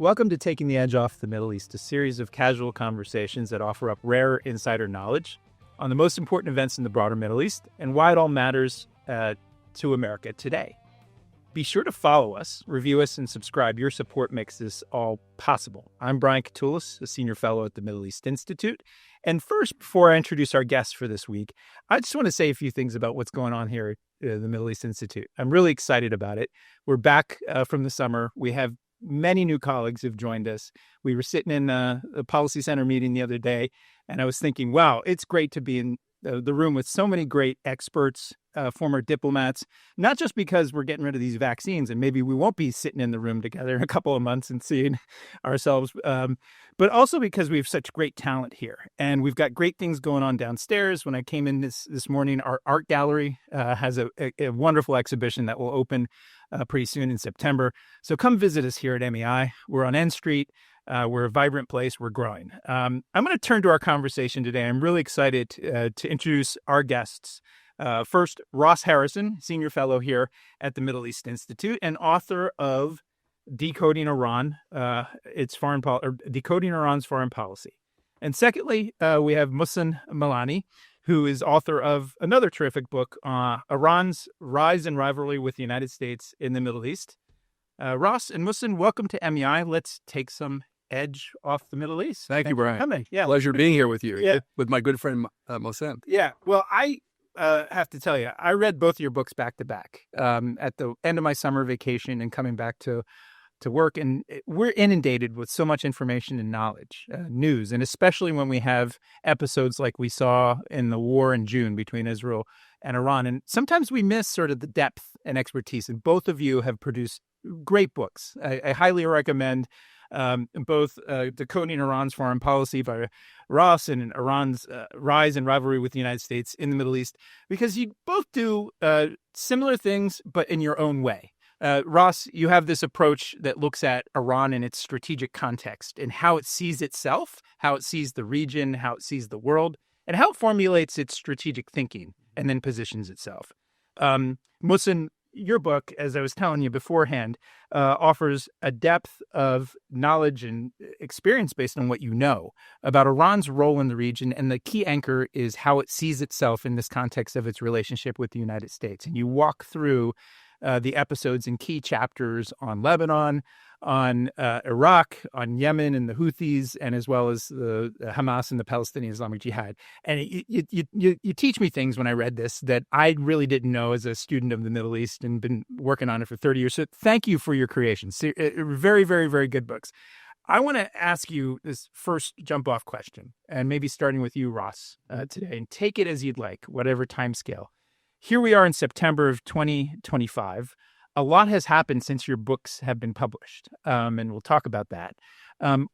Welcome to Taking the Edge Off the Middle East, a series of casual conversations that offer up rare insider knowledge on the most important events in the broader Middle East and why it all matters to America today. Be sure to follow us, review us, and subscribe. Your support makes this all possible. I'm Brian Katulis, a senior fellow at the Middle East Institute. And first, before I introduce our guest for this week, I just want to say a few things about what's going on here at the Middle East Institute. I'm really excited about it. We're back from the summer. We have many new colleagues who've joined us. We were sitting in a policy center meeting the other day, and I was thinking, wow, it's great to be in the room with so many great experts, former diplomats, not just because we're getting rid of these vaccines and maybe we won't be sitting in the room together in a couple of months and seeing ourselves, but also because we have such great talent here. And we've got great things going on downstairs. When I came in this morning, our art gallery has a wonderful exhibition that will open pretty soon in September. So come visit us here at MEI. We're on N Street. We're a vibrant place. We're growing. I'm going to turn to our conversation today. I'm really excited to introduce our guests. First, Ross Harrison, senior fellow here at the Middle East Institute and author of Decoding Iran, Decoding Iran's Foreign Policy. And secondly, we have Mohsen Milani, who is author of another terrific book, Iran's Rise and Rivalry with the United States in the Middle East. Ross and Mohsen, welcome to MEI. Let's take some edge off the Middle East. Thank you, Brian. Coming. Yeah. Pleasure being here with you, with my good friend Mohsen. Yeah. Well, I have to tell you, I read both of your books back to back at the end of my summer vacation and coming back to work. And we're inundated with so much information and knowledge, news, and especially when we have episodes like we saw in the war in June between Israel and Iran. And sometimes we miss sort of the depth and expertise. And both of you have produced great books. I highly recommend both Decoding Iran's Foreign Policy by Ross and Iran's Rise and Rivalry with the United States in the Middle East, because you both do similar things, but in your own way. Ross, you have this approach that looks at Iran in its strategic context and how it sees itself, how it sees the region, how it sees the world, and how it formulates its strategic thinking and then positions itself. Mohsen, your book, as I was telling you beforehand, offers a depth of knowledge and experience based on what you know about Iran's role in the region. And the key anchor is how it sees itself in this context of its relationship with the United States. And you walk through the episodes and key chapters on Lebanon, on Iraq, on Yemen and the Houthis, and as well as the Hamas and the Palestinian Islamic Jihad. And you teach me things when I read this that I really didn't know as a student of the Middle East and been working on it for 30 years. So thank you for your creations. Very, very, very good books. I want to ask you this first jump-off question, and maybe starting with you, Ross, today, and take it as you'd like, whatever time scale. Here we are in September of 2025. A lot has happened since your books have been published, and we'll talk about that.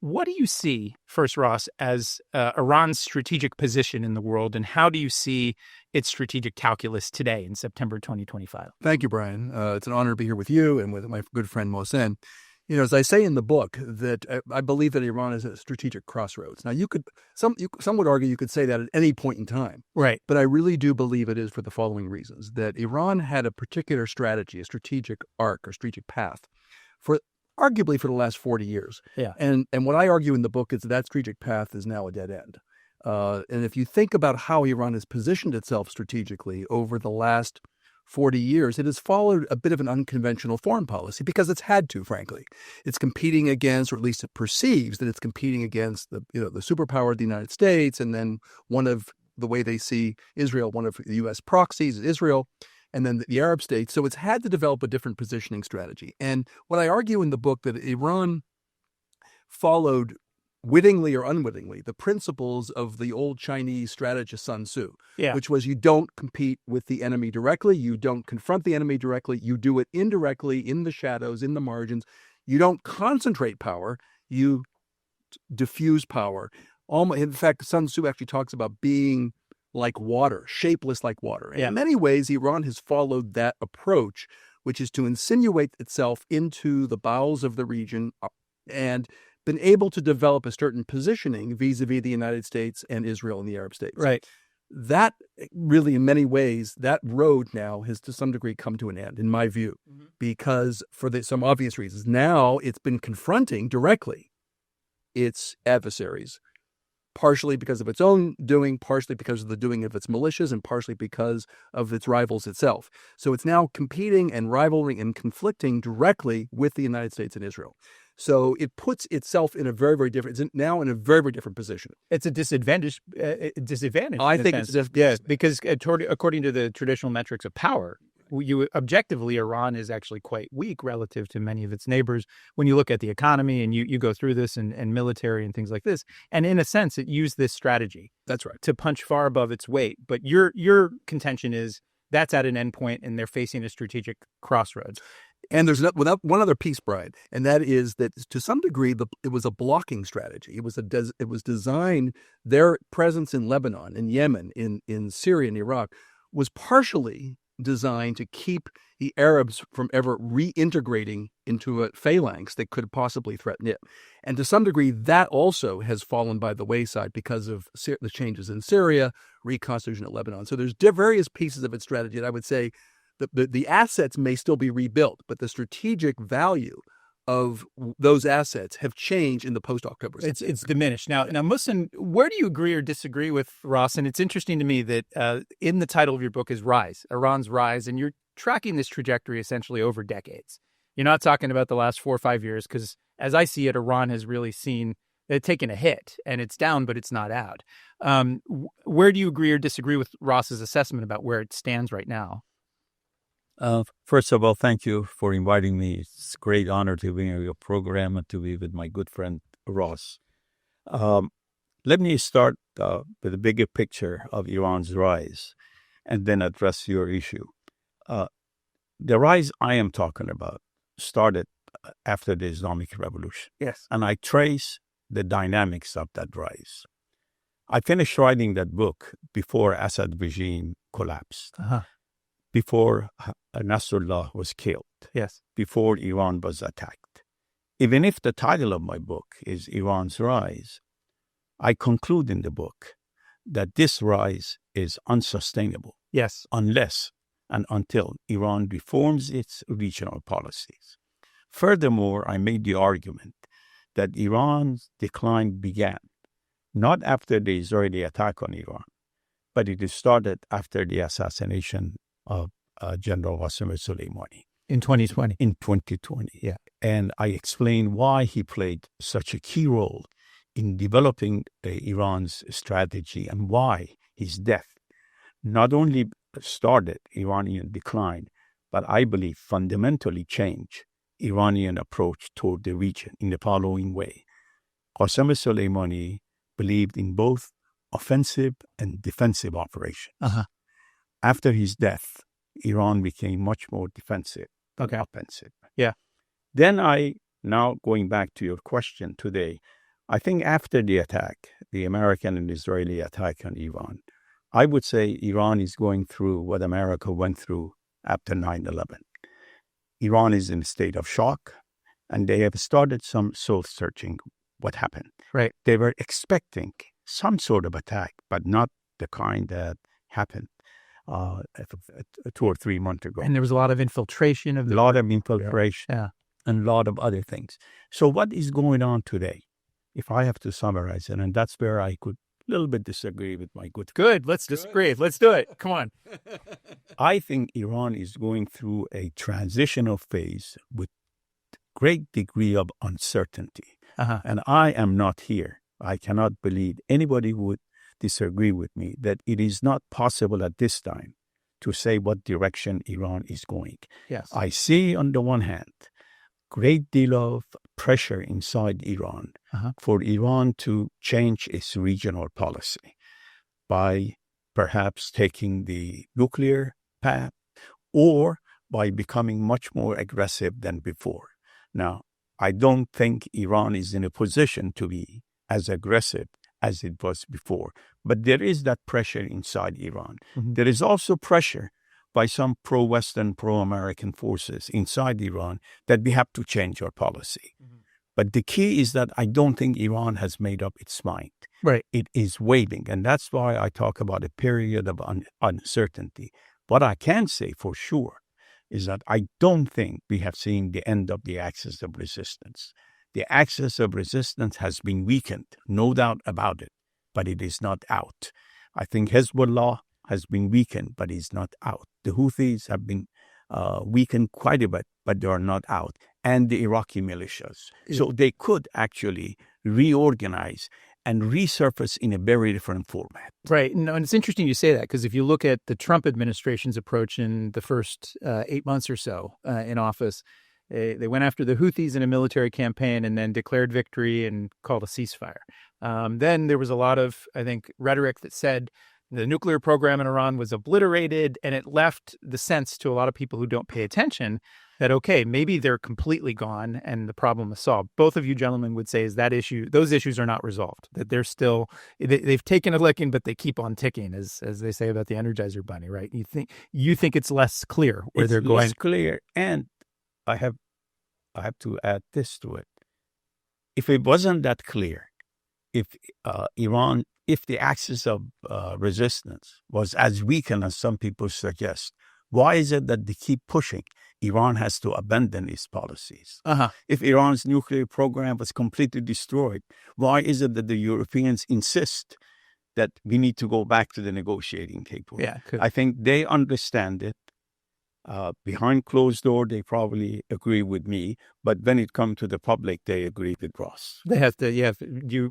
What do you see, first, Ross, as Iran's strategic position in the world, and how do you see its strategic calculus today in September 2025? Thank you, Brian. It's an honor to be here with you and with my good friend Mohsen. You know, as I say in the book, that I believe that Iran is at a strategic crossroads. Now, some would argue you could say that at any point in time. Right. But I really do believe it is for the following reasons, that Iran had a particular strategy, a strategic arc or strategic path arguably for the last 40 years. Yeah. And what I argue in the book is that strategic path is now a dead end. And if you think about how Iran has positioned itself strategically over the last 40 years, it has followed a bit of an unconventional foreign policy because it's had to, frankly. It's competing against, or at least it perceives that it's competing against the superpower of the United States, and then one of the way they see Israel, one of the U.S. proxies is Israel, and then the Arab states. So it's had to develop a different positioning strategy. And what I argue in the book that Iran followed, wittingly or unwittingly, the principles of the old Chinese strategist Sun Tzu, which was you don't compete with the enemy directly, you don't confront the enemy directly, you do it indirectly, in the shadows, in the margins. You don't concentrate power, you diffuse power. In fact, Sun Tzu actually talks about being like water, shapeless like water. And in many ways, Iran has followed that approach, which is to insinuate itself into the bowels of the region and been able to develop a certain positioning vis-a-vis the United States and Israel and the Arab states. Right. that really, in many ways, that road now has to some degree come to an end, in my view, because for some obvious reasons. Now it's been confronting directly its adversaries, partially because of its own doing, partially because of the doing of its militias, and partially because of its rivals itself. So it's now competing and rivaling and conflicting directly with the United States and Israel. So it puts itself in a very, very different, it's now in a very, very different position. It's a disadvantage. I think it's just, yes, because according to the traditional metrics of power, objectively, Iran is actually quite weak relative to many of its neighbors. When you look at the economy and you go through this and military and things like this, and in a sense, it used this strategy. That's right. To punch far above its weight. But your contention is that's at an endpoint and they're facing a strategic crossroads. And there's one other piece, Brian, and that is that to some degree, it was a blocking strategy. It was designed, their presence in Lebanon, in Yemen, in Syria, and Iraq was partially designed to keep the Arabs from ever reintegrating into a phalanx that could possibly threaten it. And to some degree, that also has fallen by the wayside because of the changes in Syria, reconstitution of Lebanon. So there's various pieces of its strategy that I would say the assets may still be rebuilt, but the strategic value of those assets have changed in the post-October. It's diminished. Now, Mohsen, where do you agree or disagree with Ross? And it's interesting to me that in the title of your book is Rise, Iran's Rise, and you're tracking this trajectory essentially over decades. You're not talking about the last 4 or 5 years because, as I see it, Iran has really taken a hit, and it's down, but it's not out. Where do you agree or disagree with Ross's assessment about where it stands right now? First of all, thank you for inviting me. It's a great honor to be on your program and to be with my good friend, Ross. Let me start with the bigger picture of Iran's rise and then address your issue. The rise I am talking about started after the Islamic Revolution. Yes. And I trace the dynamics of that rise. I finished writing that book before Assad regime collapsed. Uh-huh. Before Nasrallah was killed, yes, before Iran was attacked. Even if the title of my book is Iran's Rise, I conclude in the book that this rise is unsustainable. Yes. Unless and until Iran reforms its regional policies. Furthermore, I made the argument that Iran's decline began not after the Israeli attack on Iran, but it started after the assassination of General Harrison and Mohsen Milani. In 2020. In 2020, yeah. And I explained why he played such a key role in developing Iran's strategy and why his death not only started Iranian decline, but I believe fundamentally changed Iranian approach toward the region in the following way. Qasem Soleimani believed in both offensive and defensive operations. Uh-huh. After his death, Iran became much more defensive than offensive. Yeah. Then now going back to your question today, I think after the attack, the American and Israeli attack on Iran, I would say Iran is going through what America went through after 9/11. Iran is in a state of shock, and they have started some soul-searching what happened. Right. They were expecting some sort of attack, but not the kind that happened 2 or 3 months ago. And there was a lot of infiltration. And a lot of other things. So what is going on today? If I have to summarize it, and that's where I could a little bit disagree with my Good. Let's disagree. Let's do it. Come on. I think Iran is going through a transitional phase with great degree of uncertainty. Uh-huh. And I am not here. I cannot believe anybody would disagree with me that it is not possible at this time to say what direction Iran is going. Yes. I see on the one hand great deal of pressure inside Iran for Iran to change its regional policy by perhaps taking the nuclear path or by becoming much more aggressive than before. Now, I don't think Iran is in a position to be as aggressive as it was before. But there is that pressure inside Iran. Mm-hmm. There is also pressure by some pro-Western, pro-American forces inside Iran that we have to change our policy. Mm-hmm. But the key is that I don't think Iran has made up its mind. Right. It is waiting. And that's why I talk about a period of uncertainty. What I can say for sure is that I don't think we have seen the end of the axis of resistance. The axis of resistance has been weakened, no doubt about it, but it is not out. I think Hezbollah has been weakened, but is not out. The Houthis have been weakened quite a bit, but they are not out. And the Iraqi militias. So they could actually reorganize and resurface in a very different format. Right. And it's interesting you say that, because if you look at the Trump administration's approach in the first 8 months or so in office, they went after the Houthis in a military campaign and then declared victory and called a ceasefire. Then there was a lot of, I think, rhetoric that said the nuclear program in Iran was obliterated, and it left the sense to a lot of people who don't pay attention that, okay, maybe they're completely gone and the problem is solved. Both of you gentlemen would say is that those issues are not resolved, that they're still, they've taken a licking, but they keep on ticking, as they say about the Energizer Bunny, right? You think it's less clear where they're going. It's less clear, and I have to add this to it. If it wasn't that clear, if the axis of resistance was as weakened as some people suggest, why is it that they keep pushing? Iran has to abandon its policies. If Iran's nuclear program was completely destroyed, why is it that the Europeans insist that we need to go back to the negotiating table? Yeah, I think they understand it. Behind closed door, they probably agree with me, but when it comes to the public, they agree with Ross. They have to. Yeah.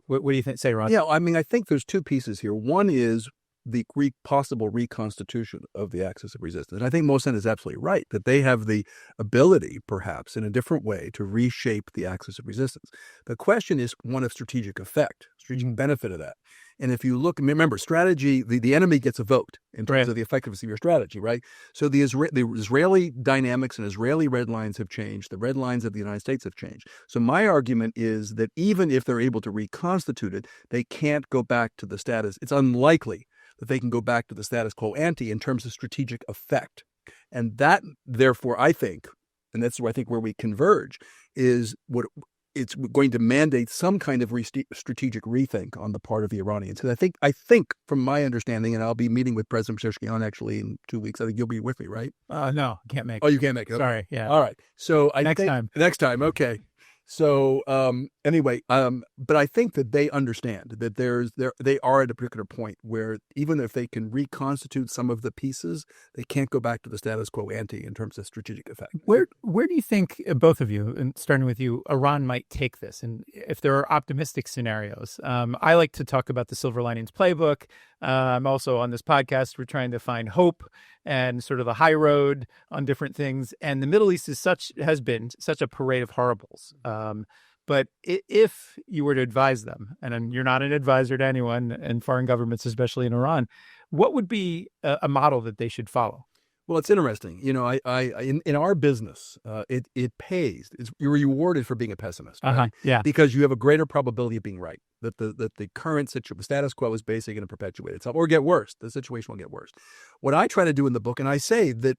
What do you say, Ross? Yeah, I mean, I think there's two pieces here. One is the possible reconstitution of the axis of resistance. And I think Mohsen is absolutely right that they have the ability, perhaps in a different way, to reshape the axis of resistance. The question is one of strategic effect, strategic benefit of that. And if you look, remember, strategy, the enemy gets a vote in terms of the effectiveness of your strategy, right? So the Israeli dynamics and Israeli red lines have changed. The red lines of the United States have changed. So my argument is that even if they're able to reconstitute it, they can't go back to the status. It's unlikely that they can go back to the status quo ante in terms of strategic effect. And that, therefore, I think, and that's where I think where we converge, is what it's going to mandate some kind of strategic rethink on the part of the Iranians. And I think from my understanding, and I'll be meeting with President Pezeshkian actually in 2 weeks. I think you'll be with me, right? No, I can't make it. Oh, you can't make it. Sorry. Yeah. All right. So next time. Okay. So anyway, but I think that they understand that they are at a particular point where even if they can reconstitute some of the pieces, they can't go back to the status quo ante in terms of strategic effect. Where do you think, both of you, and starting with you, Iran might take this? And if there are optimistic scenarios, I like to talk about the Silver Linings Playbook. I'm also on this podcast. We're trying to find hope and sort of the high road on different things. And the Middle East has been such a parade of horribles. But if you were to advise them, and you're not an advisor to anyone, and foreign governments, especially in Iran, what would be a model that they should follow? Well, it's interesting. You know, in our business, it pays. You're rewarded for being a pessimist, right? Yeah, because you have a greater probability of being right. That the current status quo is basically going to perpetuate itself or get worse. The situation will get worse. What I try to do in the book, and I say that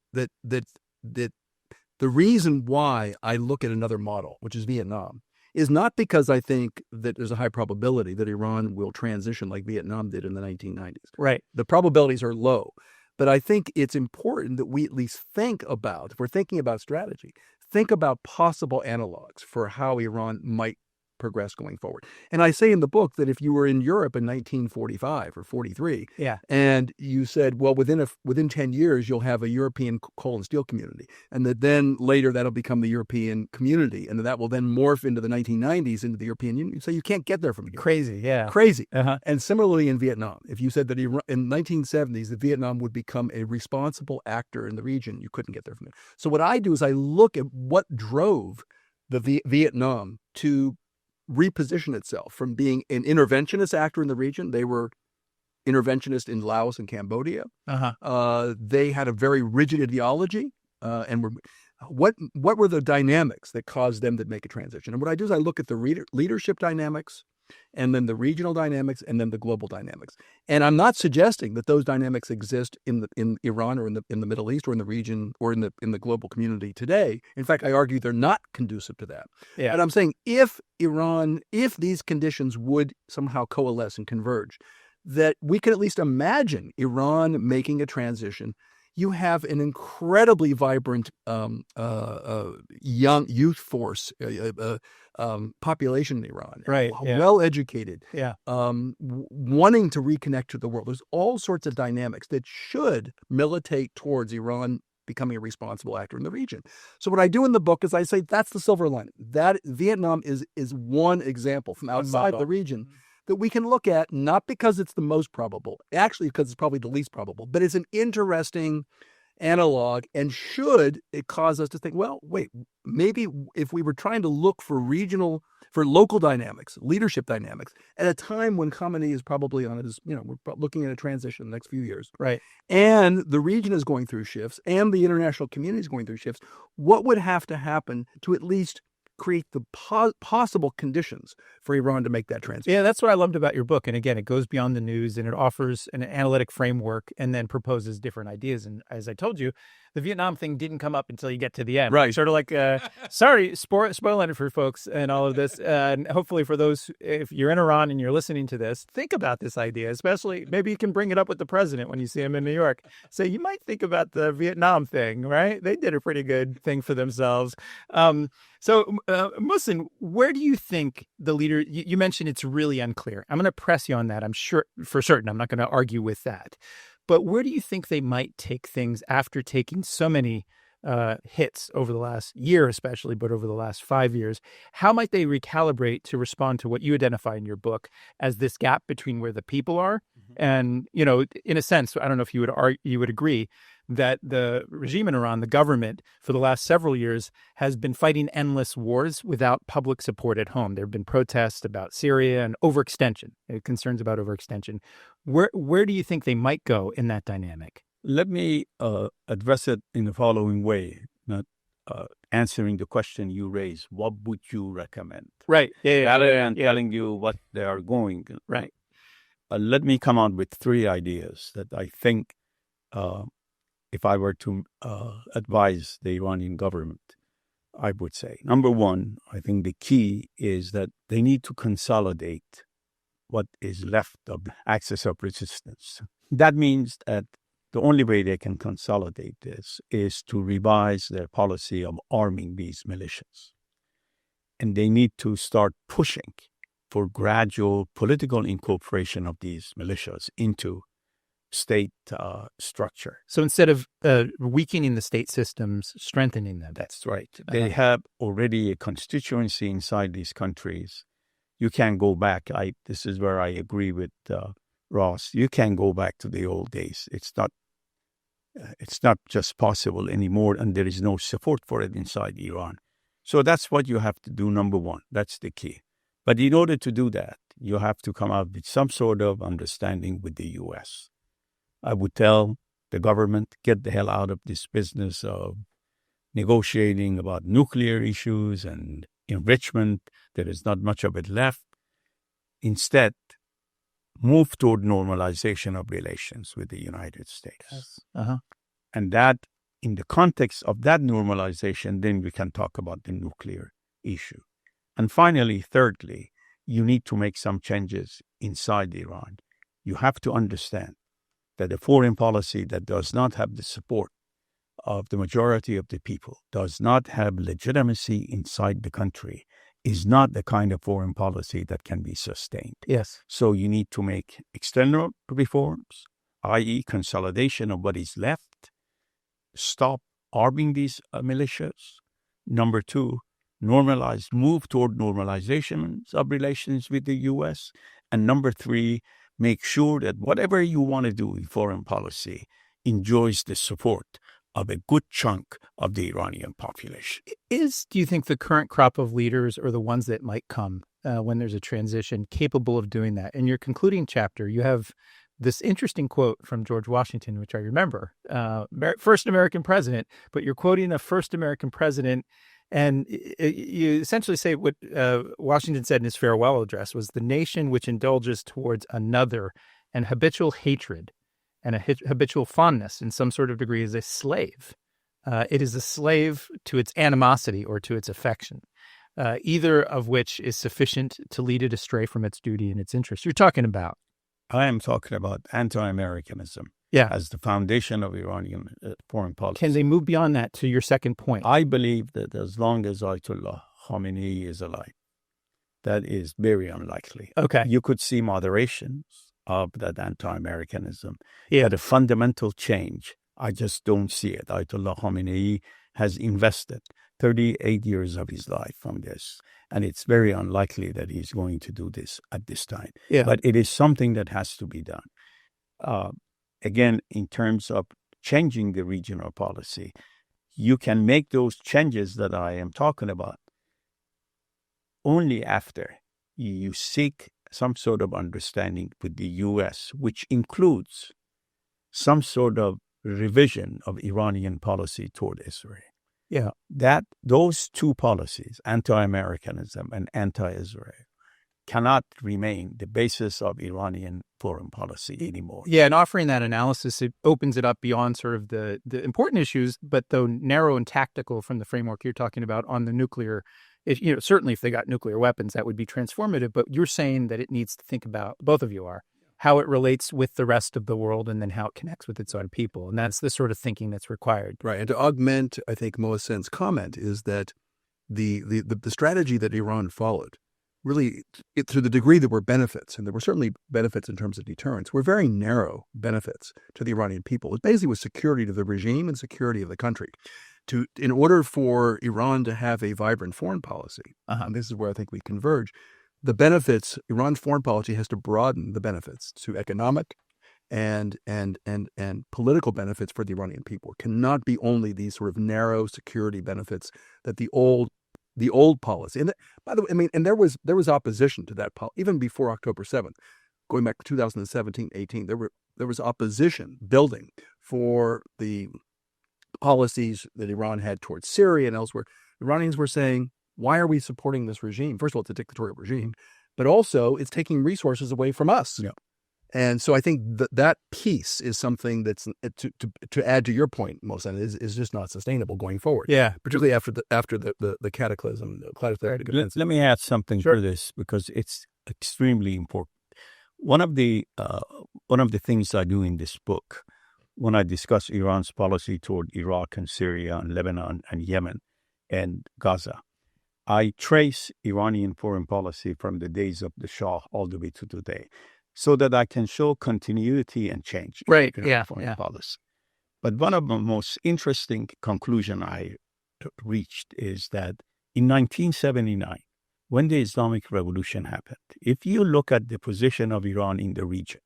the reason why I look at another model, which is Vietnam, is not because I think that there's a high probability that Iran will transition like Vietnam did in the 1990s. Right. The probabilities are low. But I think it's important that we at least think about, if we're thinking about strategy, think about possible analogs for how Iran might progress going forward. And I say in the book that if you were in Europe in 1945 or 43, and you said, well, within 10 years, you'll have a European coal and steel community, and that then later that'll become the European community, and that will then morph into the 1990s into the European Union. So you can't get there from here. Crazy, yeah. Crazy. And similarly in Vietnam, if you said that in the 1970s, that Vietnam would become a responsible actor in the region, you couldn't get there from there. So what I do is I look at what drove the Vietnam to reposition itself from being an interventionist actor in the region. They were interventionist in Laos and Cambodia. They had a very rigid ideology, and what were the dynamics that caused them to make a transition? And what I do is I look at the leadership dynamics, and then the regional dynamics, and then the global dynamics. And I'm not suggesting that those dynamics exist in Iran or in the Middle East or in the region or in the global community today. In fact, I argue they're not conducive to that. Yeah. And I'm saying if these conditions would somehow coalesce and converge, that we could at least imagine Iran making a transition. You have an incredibly vibrant young youth force, population in Iran, Right? Yeah. Well educated, Yeah. wanting to reconnect to the world. There's all sorts of dynamics that should militate towards Iran becoming a responsible actor in the region. So what I do in the book is I say that's the silver lining. That Vietnam is one example from outside the region that we can look at, not because it's the most probable, actually because it's probably the least probable, but it's an interesting analog, and should it cause us to think, well, wait, maybe if we were trying to look for local dynamics, leadership dynamics, at a time when Khamenei is probably on his, we're looking at a transition in the next few years. Right. And the region is going through shifts, and the international community is going through shifts, what would have to happen to at least create the possible conditions for Iran to make that transition? Yeah, that's what I loved about your book. And again, it goes beyond the news, and it offers an analytic framework and then proposes different ideas. And as I told you, the Vietnam thing didn't come up until you get to the end. Right. Sort of like, sorry, spoiling it for folks and all of this. And hopefully for those, if you're in Iran and you're listening to this, think about this idea, especially maybe you can bring it up with the president when you see him in New York. Say, you might think about the Vietnam thing, right? They did a pretty good thing for themselves. So, Mohsen, where do you think the leader, you mentioned it's really unclear. I'm going to press you on that. I'm sure for certain. I'm not going to argue with that. But where do you think they might take things after taking so many hits over the last year, especially, but over the last 5 years? How might they recalibrate to respond to what you identify in your book as this gap between where the people are? And, in a sense, I don't know if you would agree that the regime in Iran, the government, for the last several years has been fighting endless wars without public support at home. There have been protests about Syria and overextension, concerns about overextension. Where do you think they might go in that dynamic? Let me address it in the following way, not answering the question you raised. What would you recommend? Right. Rather than telling you what they are going. Right. Let me come out with 3 ideas that I think if I were to advise the Iranian government, I would say. Number 1, I think the key is that they need to consolidate what is left of the axis of resistance. That means that the only way they can consolidate this is to revise their policy of arming these militias. And they need to start pushing for gradual political incorporation of these militias into state structure. So instead of weakening the state systems, strengthening them. That's right. They have already a constituency inside these countries. You can't go back. This is where I agree with Ross. You can't go back to the old days. It's not just possible anymore, and there is no support for it inside Iran. So that's what you have to do, number 1. That's the key. But in order to do that, you have to come up with some sort of understanding with the U.S. I would tell the government, get the hell out of this business of negotiating about nuclear issues and enrichment. There is not much of it left. Instead, move toward normalization of relations with the United States. Yes. And that, in the context of that normalization, then we can talk about the nuclear issue. And finally, thirdly, you need to make some changes inside Iran. You have to understand that a foreign policy that does not have the support of the majority of the people, does not have legitimacy inside the country, is not the kind of foreign policy that can be sustained. Yes. So you need to make external reforms, i.e. consolidation of what is left, stop arming these militias. Number 2, move toward normalization of relations with the U.S. And number 3, make sure that whatever you want to do in foreign policy enjoys the support of a good chunk of the Iranian population. Do you think the current crop of leaders or the ones that might come when there's a transition capable of doing that? In your concluding chapter, you have this interesting quote from George Washington, which I remember, first American president, but you're quoting a first American president And you essentially say what Washington said in his farewell address was the nation which indulges towards another an habitual hatred and a habitual fondness in some sort of degree is a slave. It is a slave to its animosity or to its affection, either of which is sufficient to lead it astray from its duty and its interest. You're talking about. I am talking about anti-Americanism as the foundation of Iranian foreign policy. Can they move beyond that to your second point? I believe that as long as Ayatollah Khamenei is alive, that is very unlikely. Okay. You could see moderations of that anti-Americanism. But a fundamental change, I just don't see it. Ayatollah Khamenei has invested 38 years of his life from this, and it's very unlikely that he's going to do this at this time. But it is something that has to be done. Again, in terms of changing the regional policy, you can make those changes that I am talking about only after you seek some sort of understanding with the U.S., which includes some sort of revision of Iranian policy toward Israel. That those two policies, anti-Americanism and anti-Israel, cannot remain the basis of Iranian foreign policy anymore. And offering that analysis, it opens it up beyond sort of the important issues, but though narrow and tactical from the framework you're talking about on the nuclear. Certainly if they got nuclear weapons, that would be transformative. But you're saying that it needs to think about, both of you are, how it relates with the rest of the world and then how it connects with its own people. And that's the sort of thinking that's required. Right. And to augment, I think, Mohsen's comment is that the strategy that Iran followed, really, to the degree there were benefits, and there were certainly benefits in terms of deterrence, were very narrow benefits to the Iranian people. It basically was security to the regime and security of the country. In order for Iran to have a vibrant foreign policy, and this is where I think we converge, the benefits, Iran's foreign policy has to broaden the benefits to economic and political benefits for the Iranian people. It cannot be only these sort of narrow security benefits that the old policy. And by the way, and there was opposition to that policy even before October 7th, going back to 2017, 18. There was opposition building for the policies that Iran had towards Syria and elsewhere. Iranians were saying, why are we supporting this regime? First of all, it's a dictatorial regime, but also it's taking resources away from us. And so I think that piece is something that's, to add to your point, Mohsen, is just not sustainable going forward. Particularly after the cataclysm. Let me add something to this because it's extremely important. One of the things I do in this book, when I discuss Iran's policy toward Iraq and Syria and Lebanon and Yemen and Gaza, I trace Iranian foreign policy from the days of the Shah all the way to today, so that I can show continuity and change in foreign policy. But one of the most interesting conclusions I reached is that in 1979, when the Islamic Revolution happened, if you look at the position of Iran in the region,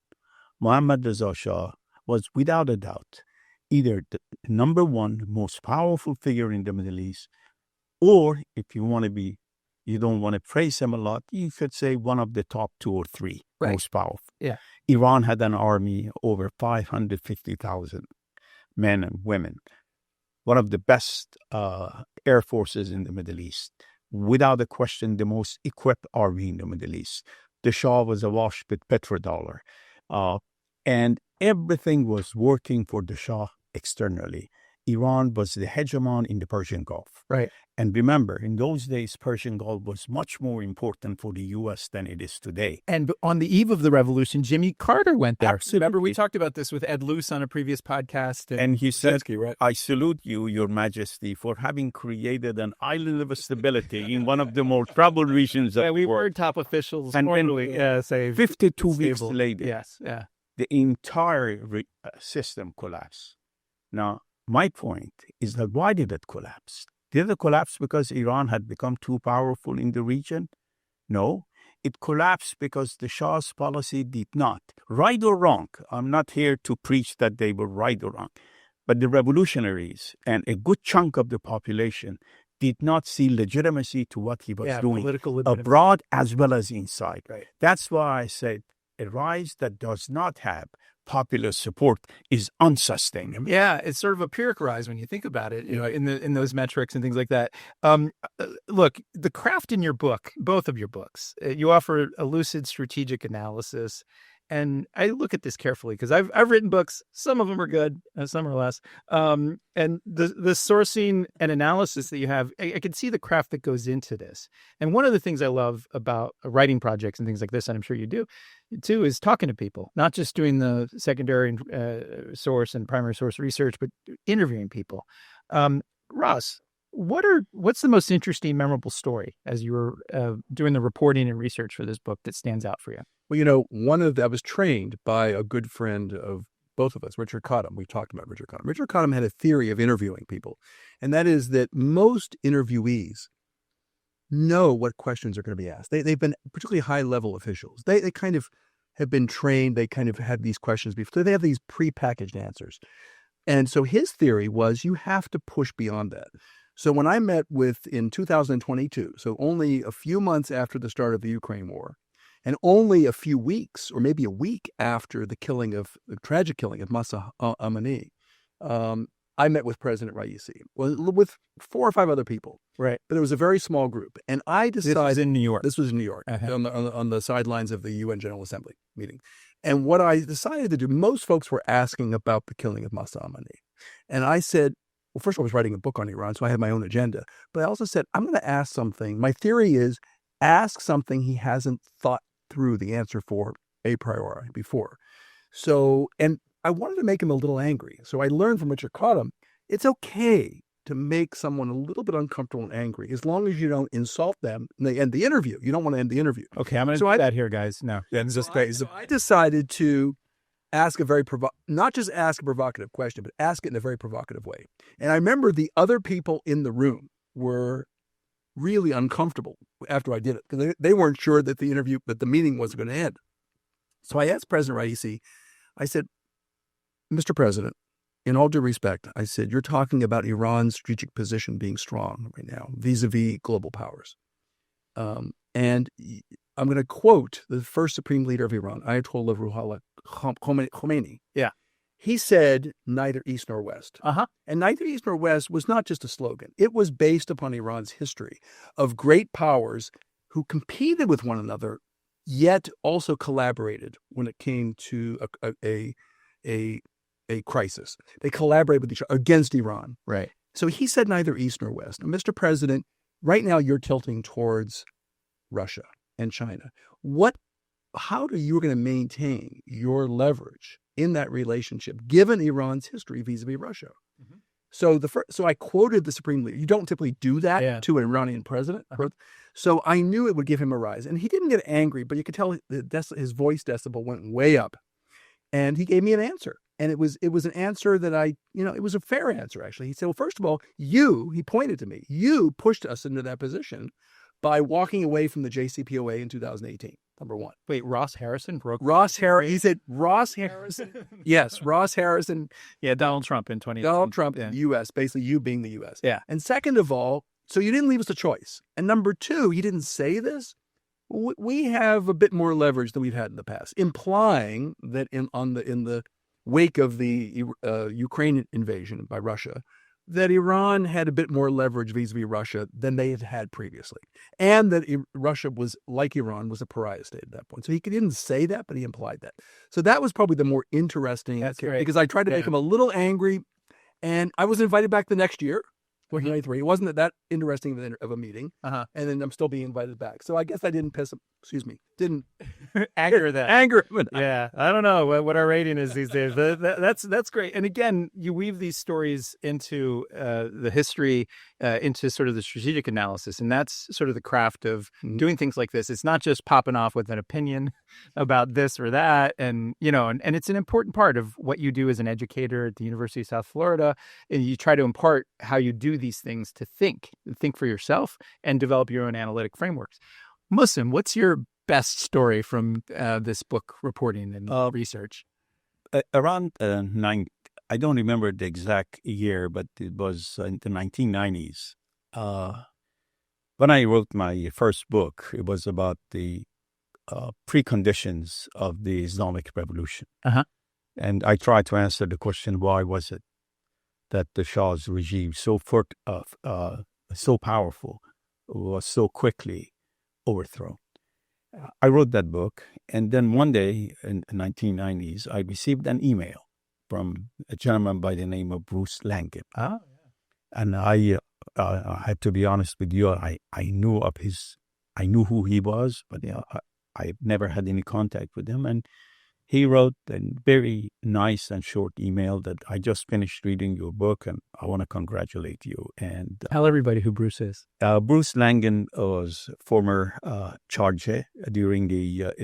Mohammad Reza Shah was without a doubt either the number one most powerful figure in the Middle East, or if you don't want to praise him a lot, you could say one of the top 2 or 3 most powerful. Iran had an army over 550,000 men and women, one of the best air forces in the Middle East, without a question the most equipped army in the Middle East. The Shah was awash with petrodollar, and everything was working for the Shah externally. Iran was the hegemon in the Persian Gulf. And remember, in those days, Persian Gulf was much more important for the U.S. than it is today. And on the eve of the revolution, Jimmy Carter went there. Absolutely. Remember, we talked about this with Ed Luce on a previous podcast. And he said, I salute you, Your Majesty, for having created an island of stability in one of the more troubled regions of the world. We were top officials. And formally, say 52 weeks later, the entire system collapsed. Now, my point is that why did it collapse? Did it collapse because Iran had become too powerful in the region? No, it collapsed because the Shah's policy did not. Right or wrong, I'm not here to preach that they were right or wrong, but the revolutionaries and a good chunk of the population did not see legitimacy to what he was doing abroad as well as inside. That's why I said a rise that does not have popular support is unsustainable. Yeah, it's sort of a Pyrrhic rise when you think about it, in those metrics and things like that. Look, the craft in your book, both of your books, you offer a lucid strategic analysis. And I look at this carefully because I've written books. Some of them are good, some are less. And the sourcing and analysis that you have, I can see the craft that goes into this. And one of the things I love about writing projects and things like this, and I'm sure you do too, is talking to people, not just doing the secondary source and primary source research, but interviewing people. Ross, what's the most interesting, memorable story as you were doing the reporting and research for this book that stands out for you? Well, I was trained by a good friend of both of us, Richard Cottam. We've talked about Richard Cottam. Richard Cottam had a theory of interviewing people, and that is that most interviewees know what questions are going to be asked. They've been particularly high-level officials. They kind of have been trained. They kind of had these questions before. They have these prepackaged answers. And so his theory was you have to push beyond that. So when I met in 2022, so only a few months after the start of the Ukraine war, and only a few weeks, or maybe a week after the tragic killing of Mahsa Amini, I met with President Raisi, with 4 or 5 other people. Right. But it was a very small group. And I decided... This was in New York. This was in New York, on the sidelines of the UN General Assembly meeting. And what I decided to do, most folks were asking about the killing of Mahsa Amini. And I said, well, first of all, I was writing a book on Iran, so I had my own agenda. But I also said, I'm going to ask something. My theory is, ask something he hasn't thought through the answer for a priori before. So, and I wanted to make him a little angry. So I learned from Richard Cottam, it's okay to make someone a little bit uncomfortable and angry, as long as you don't insult them and they end the interview. You don't want to end the interview. Okay, I'm going to do that here, guys. No. So I decided to ask not just ask a provocative question, but ask it in a very provocative way. And I remember the other people in the room were really uncomfortable after I did it, because they weren't sure that the meeting wasn't going to end. So I asked President Raisi, I said, Mr. President, in all due respect, I said, you're talking about Iran's strategic position being strong right now, vis-a-vis global powers. And I'm going to quote the first supreme leader of Iran, Ayatollah Ruhollah Khomeini. Yeah. He said, neither east nor west. And neither east nor west was not just a slogan. It was based upon Iran's history of great powers who competed with one another, yet also collaborated when it came to a crisis. They collaborated with each other against Iran. Right. So he said neither east nor west. Now, Mr. President, right now you're tilting towards Russia and China. How are you going to maintain your leverage in that relationship, given Iran's history vis-a-vis Russia? Mm-hmm. So I quoted the supreme leader. You don't typically do that to an Iranian president. So I knew it would give him a rise. And he didn't get angry, but you could tell his voice decibel went way up. And he gave me an answer. And it was an answer that it was a fair answer, actually. He said, well, first of all, he pointed to me, you pushed us into that position by walking away from the JCPOA in 2018, number one. Wait, Ross Harrison broke? He said, Ross Harrison. Yes, Ross Harrison. Yeah, Donald Trump in 2018. Donald Trump, the U.S., basically you being the U.S. Yeah. And second of all, so you didn't leave us a choice. And number two, he didn't say this. We have a bit more leverage than we've had in the past, implying that in the wake of the Ukraine invasion by Russia, that Iran had a bit more leverage vis-a-vis Russia than they had had previously. And that Russia was, like Iran, was a pariah state at that point. So he didn't say that, but he implied that. So that was probably the more interesting. That's great. Because I tried to make him a little angry, and I was invited back the next year. 1993. It wasn't that interesting of a meeting. And then I'm still being invited back. So I guess I didn't didn't anger that. Anger him. Yeah. I don't know what our rating is these days. That's great. And again, you weave these stories into the history, into sort of the strategic analysis. And that's sort of the craft of doing things like this. It's not just popping off with an opinion about this or that. And, and it's an important part of what you do as an educator at the University of South Florida. And you try to impart how you do these things to think for yourself and develop your own analytic frameworks. Mohsen, what's your best story from this book reporting and research? Around I don't remember the exact year, but it was in the 1990s. When I wrote my first book, it was about the preconditions of the Islamic Revolution. Uh-huh. And I tried to answer the question, why was it that the Shah's regime, so powerful, was so quickly overthrown? I wrote that book, and then one day in the 1990s, I received an email from a gentleman by the name of Bruce Langen. Oh, and I had to be honest with you, I knew who he was, but I never had any contact with him. And he wrote a very nice and short email that I just finished reading your book and I want to congratulate you. And tell everybody who Bruce is. Bruce Langen was former charge during the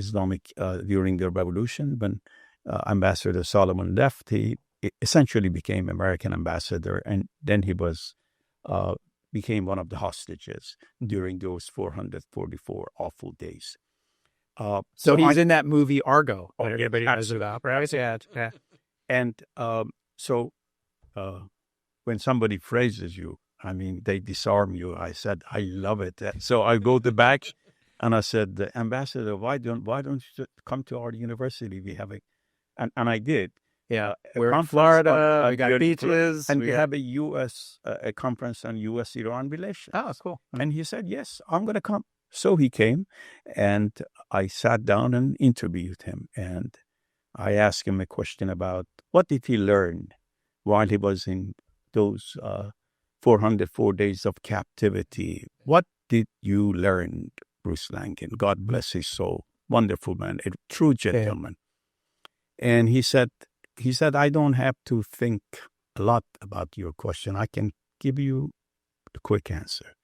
during the revolution. When Ambassador Solomon left, he essentially became American ambassador, and then he became one of the hostages during those 444 awful days. So he's in that movie Argo. Everybody knows about, right? Yeah. And so when somebody praises you, I mean, they disarm you. I said, I love it. So I go back and I said, Ambassador, why don't you come to our university? We have and I did. Yeah, we're in Florida. We got beaches, and we have a conference on U.S.-Iran relations. Oh, that's cool. And he said, yes, I'm going to come. So he came, and I sat down and interviewed him. And I asked him a question about what did he learn while he was in those 404 days of captivity. What did you learn, Bruce Langen? God bless his soul. Wonderful man, a true gentleman. Yeah. And he said, I don't have to think a lot about your question. I can give you a quick answer.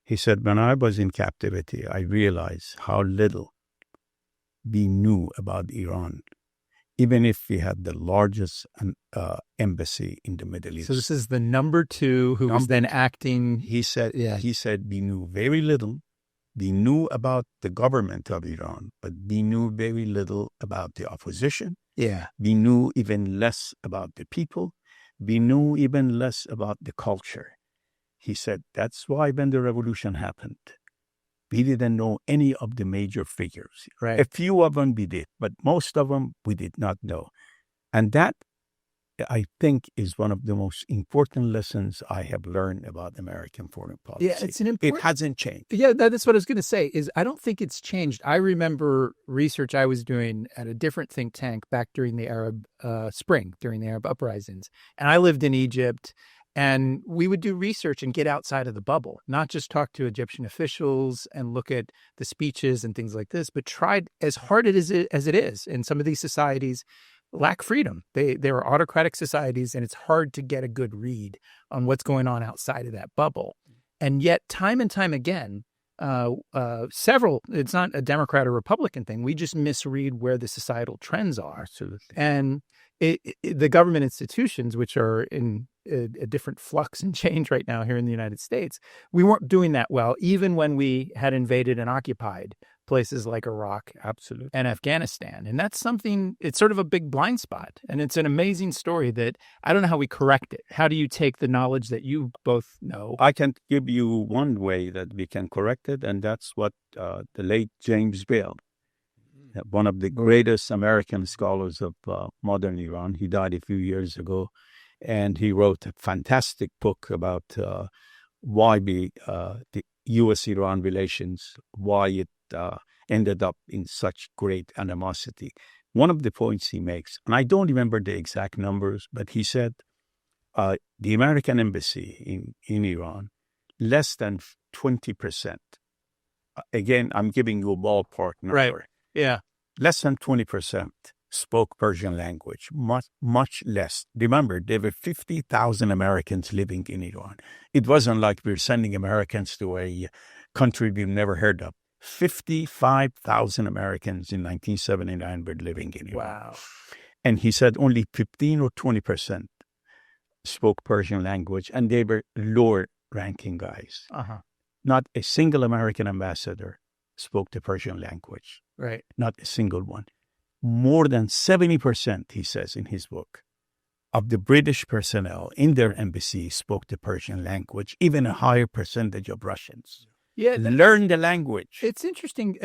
He said, when I was in captivity, I realized how little we knew about Iran, even if we had the largest embassy in the Middle East. So this is the number two who was then acting. He said, we knew very little. We knew about the government of Iran, but we knew very little about the opposition. Yeah. We knew even less about the people. We knew even less about the culture. He said, that's why when the revolution happened, we didn't know any of the major figures. Right. A few of them we did, but most of them we did not know. And that, I think, is one of the most important lessons I have learned about American foreign policy. Yeah, it's an important... It hasn't changed. Yeah, that's what I was going to say, is I don't think it's changed. I remember research I was doing at a different think tank back during the Arab Spring, during the Arab uprisings. And I lived in Egypt, and we would do research and get outside of the bubble, not just talk to Egyptian officials and look at the speeches and things like this, but tried as hard as it is. And some of these societies lack freedom. They are autocratic societies, and it's hard to get a good read on what's going on outside of that bubble. And yet, time and time again, it's not a Democrat or Republican thing. We just misread where the societal trends are. Absolutely. And the government institutions, which are in a different flux and change right now here in the United States, we weren't doing that well, even when we had invaded and occupied places like Iraq, absolutely, and Afghanistan. And that's something, it's sort of a big blind spot. And it's an amazing story that I don't know how we correct it. How do you take the knowledge that you both know? I can give you one way that we can correct it, and that's what the late James Bell, one of the greatest American scholars of modern Iran, he died a few years ago, and he wrote a fantastic book about why the U.S.-Iran relations, why it ended up in such great animosity. One of the points he makes, and I don't remember the exact numbers, but he said the American embassy in Iran, less than 20%. Again, I'm giving you a ballpark number. Right. Yeah. Less than 20% spoke Persian language, much less. Remember, there were 50,000 Americans living in Iran. It wasn't like we're sending Americans to a country we've never heard of. 55,000 Americans in 1979 were living in Iran. Wow. And he said only 15 or 20% spoke Persian language, and they were lower-ranking guys. Uh-huh. Not a single American ambassador spoke the Persian language. Right. Not a single one. More than 70%, he says in his book, of the British personnel in their embassy spoke the Persian language, even a higher percentage of Russians. Yeah, learn the language. It's interesting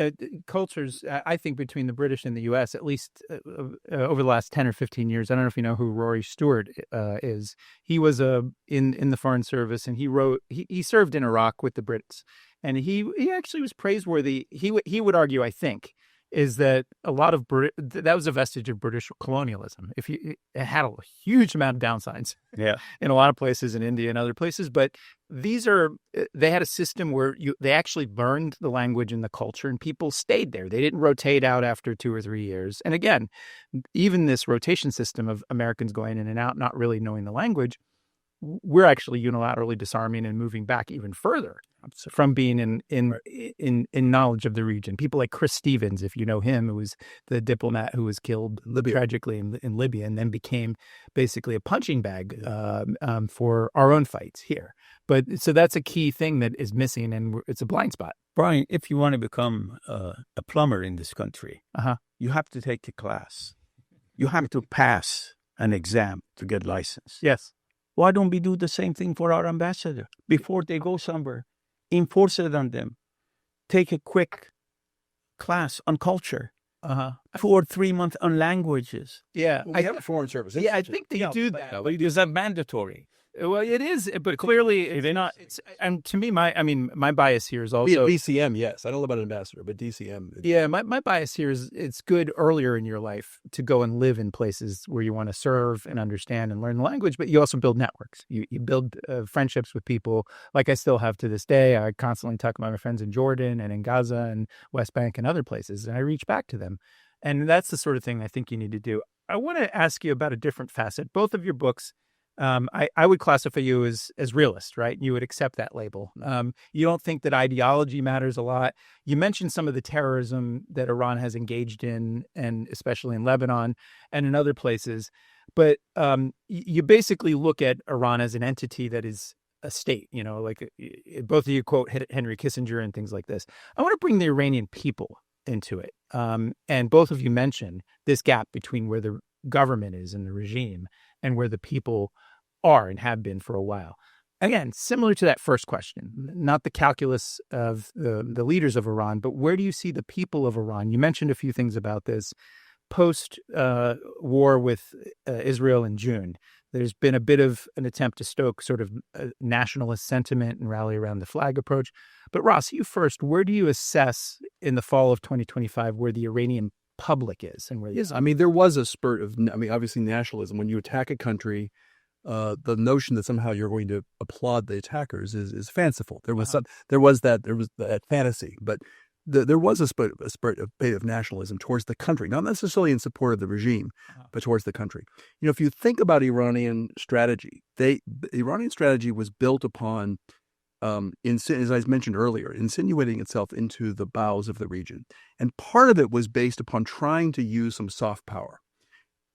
cultures, I think, between the British and the U.S., at least over the last 10 or 15 years. I don't know if you know who Rory Stewart is. He was in the Foreign Service, and he served in Iraq with the Brits. And he actually was praiseworthy. He would argue, I think, is that a lot of that was a vestige of British colonialism. It had a huge amount of downsides, in a lot of places in India and other places, but they had a system where they actually learned the language and the culture, and people stayed there. They didn't rotate out after 2 or 3 years. And again, even this rotation system of Americans going in and out, not really knowing the language, we're actually unilaterally disarming and moving back even further from being in knowledge of the region. People like Chris Stevens, if you know him, who was the diplomat who was killed tragically in Libya, and then became basically a punching bag for our own fights here. But so that's a key thing that is missing, and it's a blind spot. Brian, if you want to become a plumber in this country, you have to take a class. You have to pass an exam to get licensed. Yes. Why don't we do the same thing for our ambassador? Before they go somewhere, enforce it on them. Take a quick class on culture. 2 or 3 months on languages. Yeah. I have a Foreign Service. Yeah, I think they do that. Is that mandatory? Well, it is, but clearly it's not. And to me, my bias here is also DCM. Yes, I don't know about an ambassador, but DCM. Yeah, my bias here is it's good earlier in your life to go and live in places where you want to serve and understand and learn the language, but you also build networks. You build friendships with people, like I still have to this day. I constantly talk about my friends in Jordan and in Gaza and West Bank and other places, and I reach back to them. And that's the sort of thing I think you need to do. I want to ask you about a different facet. Both of your books, I would classify you as realist, right? You would accept that label. You don't think that ideology matters a lot. You mentioned some of the terrorism that Iran has engaged in, and especially in Lebanon and in other places. But you basically look at Iran as an entity that is a state, like both of you quote Henry Kissinger and things like this. I want to bring the Iranian people into it. And both of you mentioned this gap between where the government is and the regime and where the people are and have been for a while. Again, similar to that first question, not the calculus of the leaders of Iran, but where do you see the people of Iran? You mentioned a few things about this. Post-war with Israel in June, there's been a bit of an attempt to stoke sort of nationalist sentiment and rally around the flag approach. But Ross, you first, where do you assess in the fall of 2025 where the Iranian public is? And where yes, I mean, there was a spurt of, obviously nationalism. When you attack a country, the notion that somehow you're going to applaud the attackers is fanciful. There was that fantasy, but there was a spurt of nationalism towards the country, not necessarily in support of the regime, but towards the country. If you think about Iranian strategy, the Iranian strategy was built upon, as I mentioned earlier, insinuating itself into the bowels of the region. And part of it was based upon trying to use some soft power.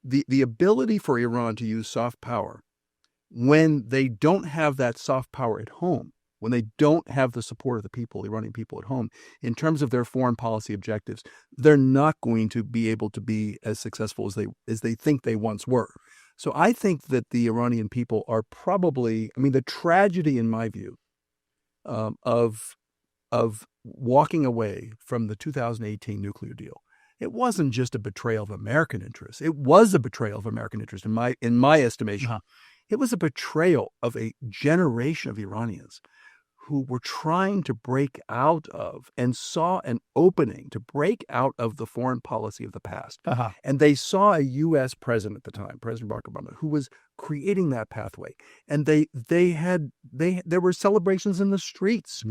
The ability for Iran to use soft power when they don't have that soft power at home, when they don't have the support of the people, Iranian people at home, in terms of their foreign policy objectives, they're not going to be able to be as successful as they think they once were. So I think that the Iranian people are probably, the tragedy in my view, of walking away from the 2018 nuclear deal. It wasn't just a betrayal of American interests. It was a betrayal of American interest in my estimation. It was a betrayal of a generation of Iranians who were trying to break out of and saw an opening to break out of the foreign policy of the past. And they saw a U.S. president at the time, President Barack Obama, who was creating that pathway. And there were celebrations in the streets.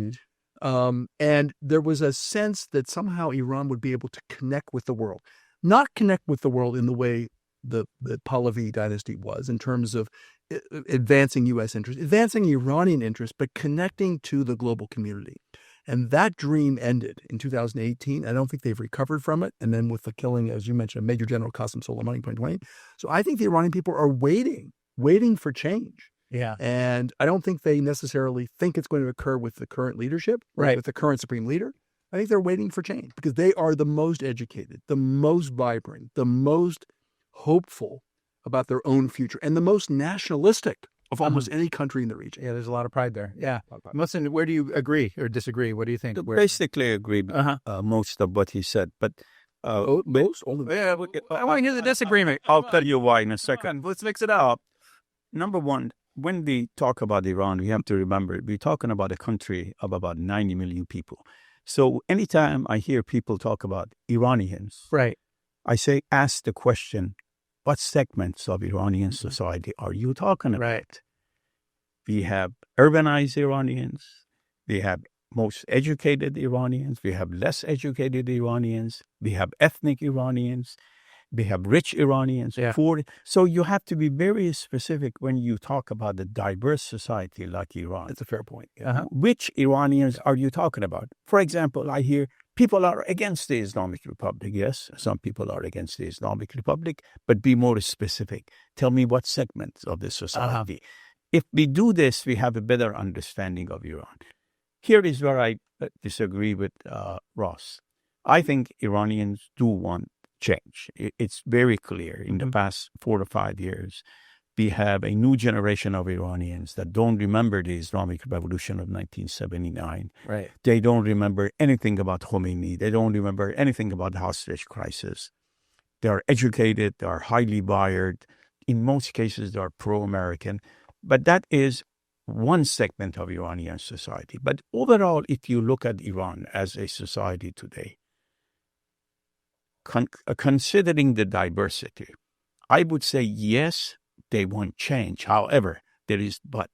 And there was a sense that somehow Iran would be able to connect with the world, not connect with the world in the way the Pahlavi dynasty was in terms of advancing U.S. interests, advancing Iranian interests, but connecting to the global community. And that dream ended in 2018. I don't think they've recovered from it. And then with the killing, as you mentioned, Major General Qasem Soleimani in 2020. So I think the Iranian people are waiting for change. Yeah. And I don't think they necessarily think it's going to occur with the current leadership, right, with the current supreme leader. I think they're waiting for change because they are the most educated, the most vibrant, the most hopeful about their own future, and the most nationalistic of almost any country in the region. Yeah, there's a lot of pride there. Yeah. Mohsen, where do you agree or disagree? What do you think? Basically agree with most of what he said, but I want to hear the disagreement. I'll tell you why in a second. Let's mix it up. Number one, when we talk about Iran, we have to remember we're talking about a country of about 90 million people. So anytime I hear people talk about Iranians, right, I say, ask the question, what segments of Iranian society are you talking about? Right. We have urbanized Iranians. We have most educated Iranians. We have less educated Iranians. We have ethnic Iranians. We have rich Iranians. Yeah. Poor. So you have to be very specific when you talk about a diverse society like Iran. That's a fair point. Yeah. Which Iranians are you talking about? For example, I hear people are against the Islamic Republic. Yes, some people are against the Islamic Republic, but be more specific. Tell me what segments of the society. If we do this, we have a better understanding of Iran. Here is where I disagree with Ross. I think Iranians do want change. It's very clear. In the past 4 to 5 years, we have a new generation of Iranians that don't remember the Islamic Revolution of 1979. Right. They don't remember anything about Khomeini. They don't remember anything about the hostage crisis. They are educated. They are highly wired. In most cases, they are pro-American. But that is one segment of Iranian society. But overall, if you look at Iran as a society today, considering the diversity, I would say yes, they want change. However, there is but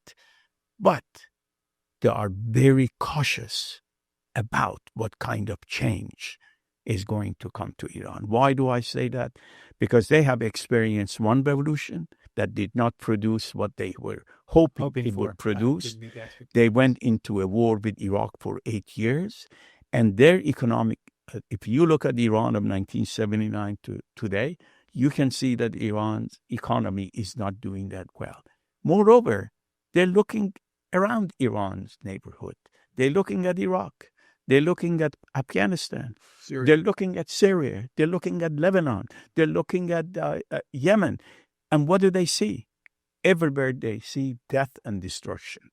they are very cautious about what kind of change is going to come to Iran. Why do I say that? Because they have experienced one revolution that did not produce what they were hoping it would produce. They went into a war with Iraq for 8 years, and their economic, if you look at Iran of 1979 to today, you can see that Iran's economy is not doing that well. Moreover, they're looking around Iran's neighborhood. They're looking at Iraq. They're looking at Afghanistan. Syria. They're looking at Syria. They're looking at Lebanon. They're looking at Yemen. And what do they see? Everywhere they see death and destruction.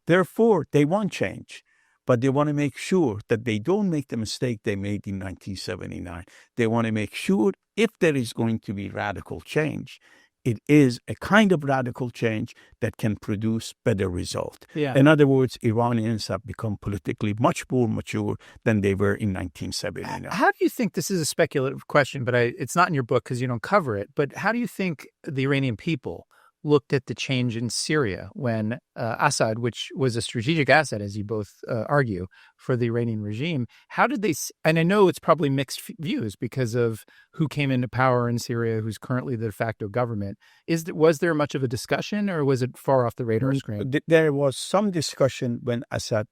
Therefore, they want change. But they want to make sure that they don't make the mistake they made in 1979. They want to make sure if there is going to be radical change, it is a kind of radical change that can produce better result. Yeah. In other words, Iranians have become politically much more mature than they were in 1979. How do you think, this is a speculative question, but it's not in your book because you don't cover it, but how do you think the Iranian people looked at the change in Syria when Assad, which was a strategic asset, as you both argue, for the Iranian regime, how did they, and I know it's probably mixed views because of who came into power in Syria, who's currently the de facto government. Was there much of a discussion, or was it far off the radar screen? There was some discussion when Assad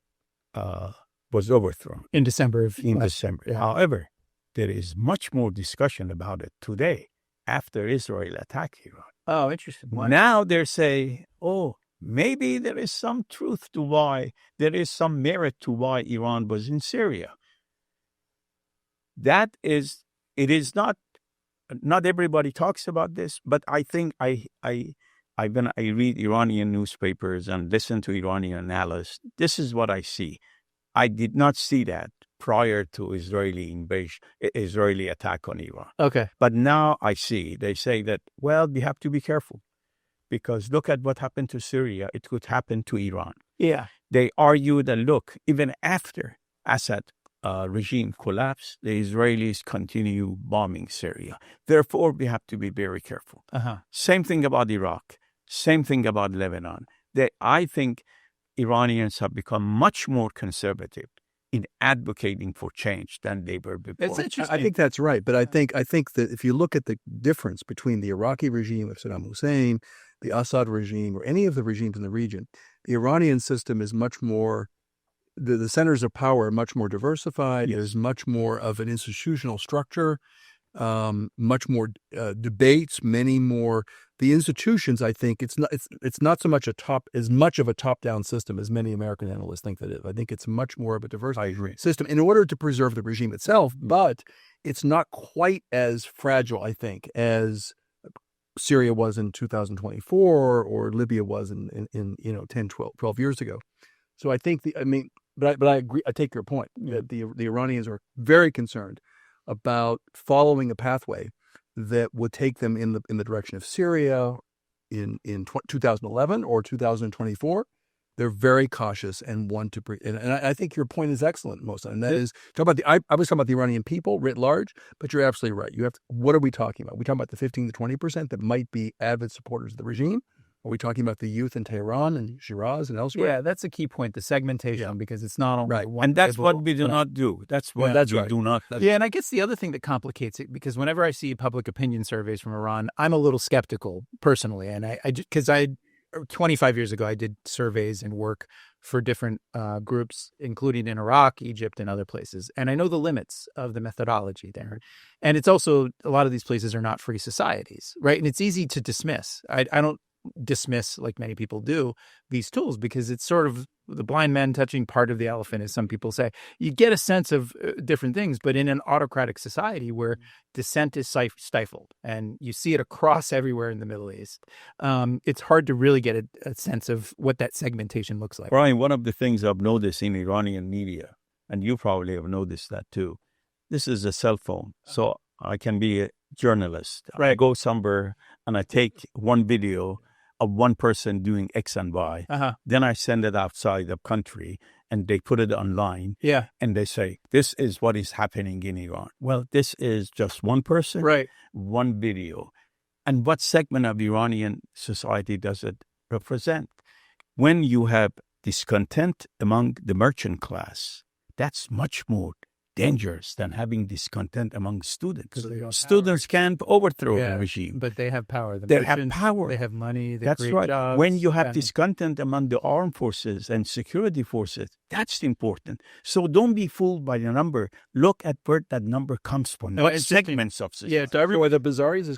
was overthrown. In December. Yeah. However, there is much more discussion about it today after Israel attacked Iran. Oh, interesting. What? Now they're saying, maybe there is some truth to why, there is some merit to why Iran was in Syria. It is not everybody talks about this, but I think when I read Iranian newspapers and listen to Iranian analysts, this is what I see. I did not see that prior to Israeli attack on Iran. Okay. But now I see, they say that, well, we have to be careful because look at what happened to Syria. It could happen to Iran. Yeah. They argue that, look, even after Assad regime collapsed, the Israelis continue bombing Syria. Therefore, we have to be very careful. Same thing about Iraq. Same thing about Lebanon. I think Iranians have become much more conservative in advocating for change than they were before. That's interesting. I think that's right. But I think that if you look at the difference between the Iraqi regime of Saddam Hussein, the Assad regime, or any of the regimes in the region, the Iranian system is much more, the centers of power are much more diversified. There's much more of an institutional structure, much more debates, many more. The institutions, I think, it's not so much as much of a top-down system as many American analysts think that it is. I think it's much more of a diverse system in order to preserve the regime itself, but it's not quite as fragile, I think, as Syria was in 2024 or Libya was in 10, 12 years ago. So I think but I agree. I take your point that the Iranians are very concerned about following a pathway that would take them in the direction of Syria in 2011 or 2024. They're very cautious and want to, and I think your point is excellent, Mohsen. And that is, I was talking about the Iranian people writ large, but you're absolutely right. What are we talking about? We talking about the 15 to 20% that might be avid supporters of the regime? Are we talking about the youth in Tehran and Shiraz and elsewhere? Yeah, that's a key point, the segmentation, because it's not only one. And that's what we do not do. That's what we do not. Yeah, and I guess the other thing that complicates it, because whenever I see public opinion surveys from Iran, I'm a little skeptical personally. And because 25 years ago, I did surveys and work for different groups, including in Iraq, Egypt, and other places. And I know the limits of the methodology there. And it's also, a lot of these places are not free societies, right? And it's easy to dismiss. I don't dismiss, like many people do, these tools, because it's sort of the blind man touching part of the elephant, as some people say. You get a sense of different things, but in an autocratic society where dissent is stifled, and you see it across everywhere in the Middle East, it's hard to really get a sense of what that segmentation looks like. Brian, one of the things I've noticed in Iranian media, and you probably have noticed that too, this is a cell phone. So I can be a journalist. Right. I go somewhere and I take one video of one person doing X and Y. Then I send it outside the country and they put it online. Yeah. And they say, this is what is happening in Iran. Well, this is just one person, right? One video. And what segment of Iranian society does it represent? When you have discontent among the merchant class, that's much more dangerous than having discontent among students. Students can't overthrow the regime. But they have power. They have power. They have money. They That's create right. jobs, when you have discontent among the armed forces and security forces, that's important. So don't be fooled by the number. Look at where that number comes from. Segments of society. Yeah, to everyone, the Bazaris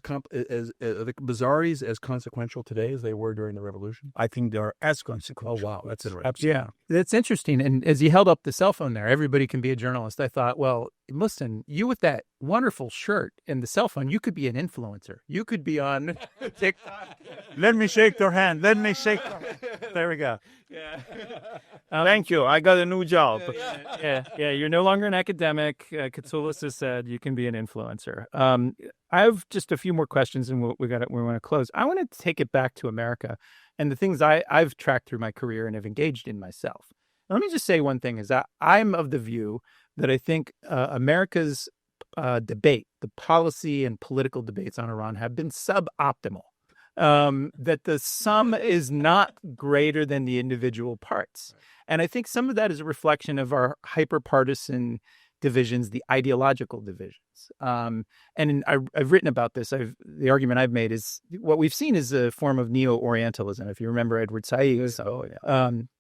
Bazaris as consequential today as they were during the revolution? I think they're as consequential. Oh, wow. That's interesting. Absolutely. Yeah, that's interesting. And as he held up the cell phone there, everybody can be a journalist. I thought, well, listen, you with that wonderful shirt and the cell phone, you could be an influencer. You could be on TikTok. Let me shake their hand. Let me shake their hand. There we go. Yeah. Thank you. I got a new job. Yeah. You're no longer an academic. Katsoulis has said you can be an influencer. I have just a few more questions, and we want to close. I want to take it back to America and the things I've tracked through my career and have engaged in myself. Let me just say one thing: is that I'm of the view that I think America's debate, the policy and political debates on Iran, have been suboptimal. That the sum is not greater than the individual parts. And I think some of that is a reflection of our hyper-partisan divisions, the ideological divisions. And I've written about this. The argument I've made is what we've seen is a form of neo-Orientalism. If you remember Edward Said's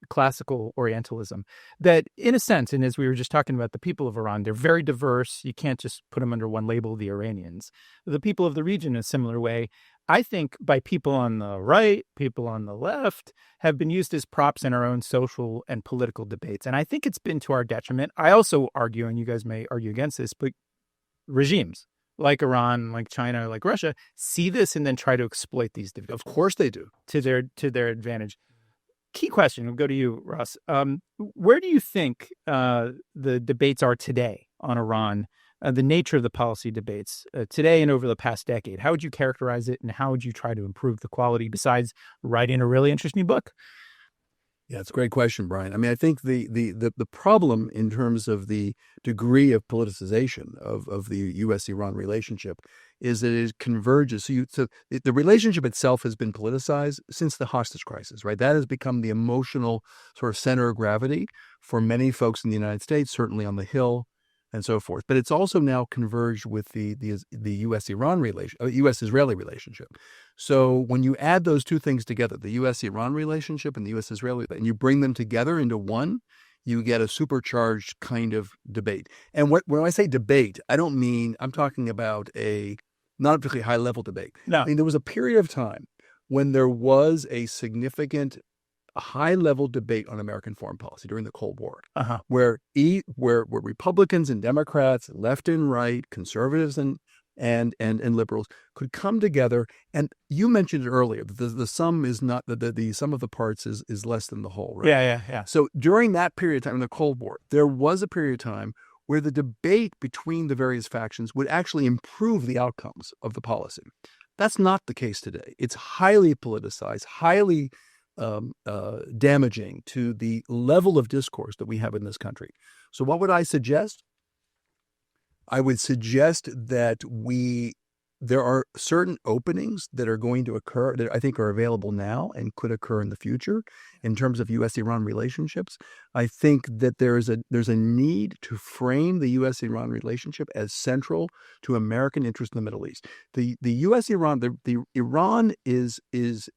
classical Orientalism, that in a sense, and as we were just talking about the people of Iran, they're very diverse. You can't just put them under one label, the Iranians. The people of the region in a similar way, I think, by people on the right, people on the left, have been used as props in our own social and political debates. And I think it's been to our detriment. I also argue, and you guys may argue against this, but regimes like Iran, like China, like Russia, see this and then try to exploit these divisions. Of course they do. To their advantage. Key question, we'll go to you, Ross. Where do you think the debates are today on Iran? The nature of the policy debates today and over the past decade. How would you characterize it, and how would you try to improve the quality besides writing a really interesting book? Yeah, it's a great question, Brian. I mean, I think the problem in terms of the degree of politicization of the U.S.-Iran relationship is that it converges. So the relationship itself has been politicized since the hostage crisis, right? That has become the emotional sort of center of gravity for many folks in the United States, certainly on the Hill, and so forth. But it's also now converged with the U.S.-Israeli relationship. So when you add those two things together, the U.S.-Iran relationship and the U.S.-Israeli, and you bring them together into one, you get a supercharged kind of debate. And when I say debate, I'm talking about not a particularly high-level debate. No. I mean, there was a period of time when there was a significant high-level debate on American foreign policy during the Cold War, where Republicans and Democrats, left and right, conservatives and and liberals could come together. And you mentioned it earlier that the sum is not the sum of the parts is less than the whole, right? Yeah. So during that period of time in the Cold War, there was a period of time where the debate between the various factions would actually improve the outcomes of the policy. That's not the case today. It's highly politicized, highly damaging to the level of discourse that we have in this country. So what would I suggest? I would suggest that there are certain openings that are going to occur that I think are available now and could occur in the future in terms of U.S.-Iran relationships. I think that there's a need to frame the U.S.-Iran relationship as central to American interest in the Middle East. The U.S.-Iran, the Iran is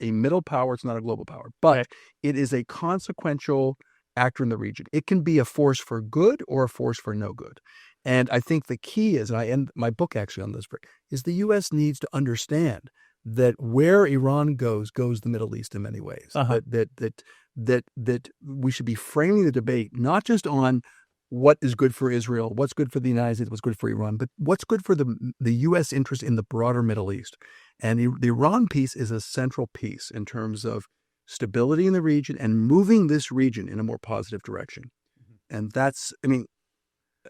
a middle power. It's not a global power, but it is a consequential actor in the region. It can be a force for good or a force for no good. And I think the key is, and I end my book actually on this, is the U.S. needs to understand that where Iran goes the Middle East in many ways. That we should be framing the debate not just on what is good for Israel, what's good for the United States, what's good for Iran, but what's good for the U.S. interest in the broader Middle East. And the Iran piece is a central piece in terms of stability in the region and moving this region in a more positive direction. And that's,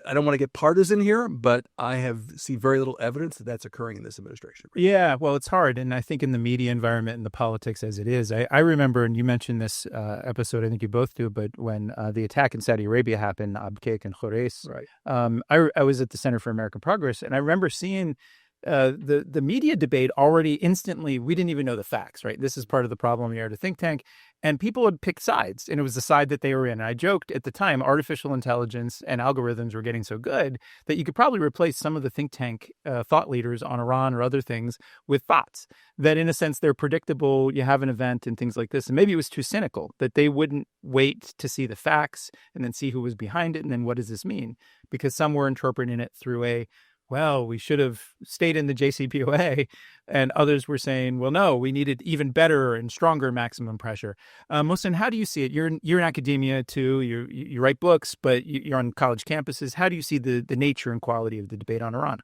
I don't want to get partisan here, but I see very little evidence that that's occurring in this administration. Yeah, well, it's hard. And I think in the media environment and the politics as it is, I remember, and you mentioned this episode, I think you both do, but when the attack in Saudi Arabia happened, Abqaiq and Khurais, I was at the Center for American Progress, and I remember seeing the media debate already instantly, we didn't even know the facts, right? This is part of the problem here at a think tank. And people would pick sides, and it was the side that they were in. And I joked at the time, artificial intelligence and algorithms were getting so good that you could probably replace some of the think tank thought leaders on Iran or other things with bots. That in a sense, they're predictable. You have an event and things like this. And maybe it was too cynical that they wouldn't wait to see the facts and then see who was behind it. And then what does this mean? Because some were interpreting it through well, we should have stayed in the JCPOA, and others were saying, well, no, we needed even better and stronger maximum pressure. Mohsen, how do you see it? You're in academia too. You write books, but you're on college campuses. How do you see the nature and quality of the debate on Iran?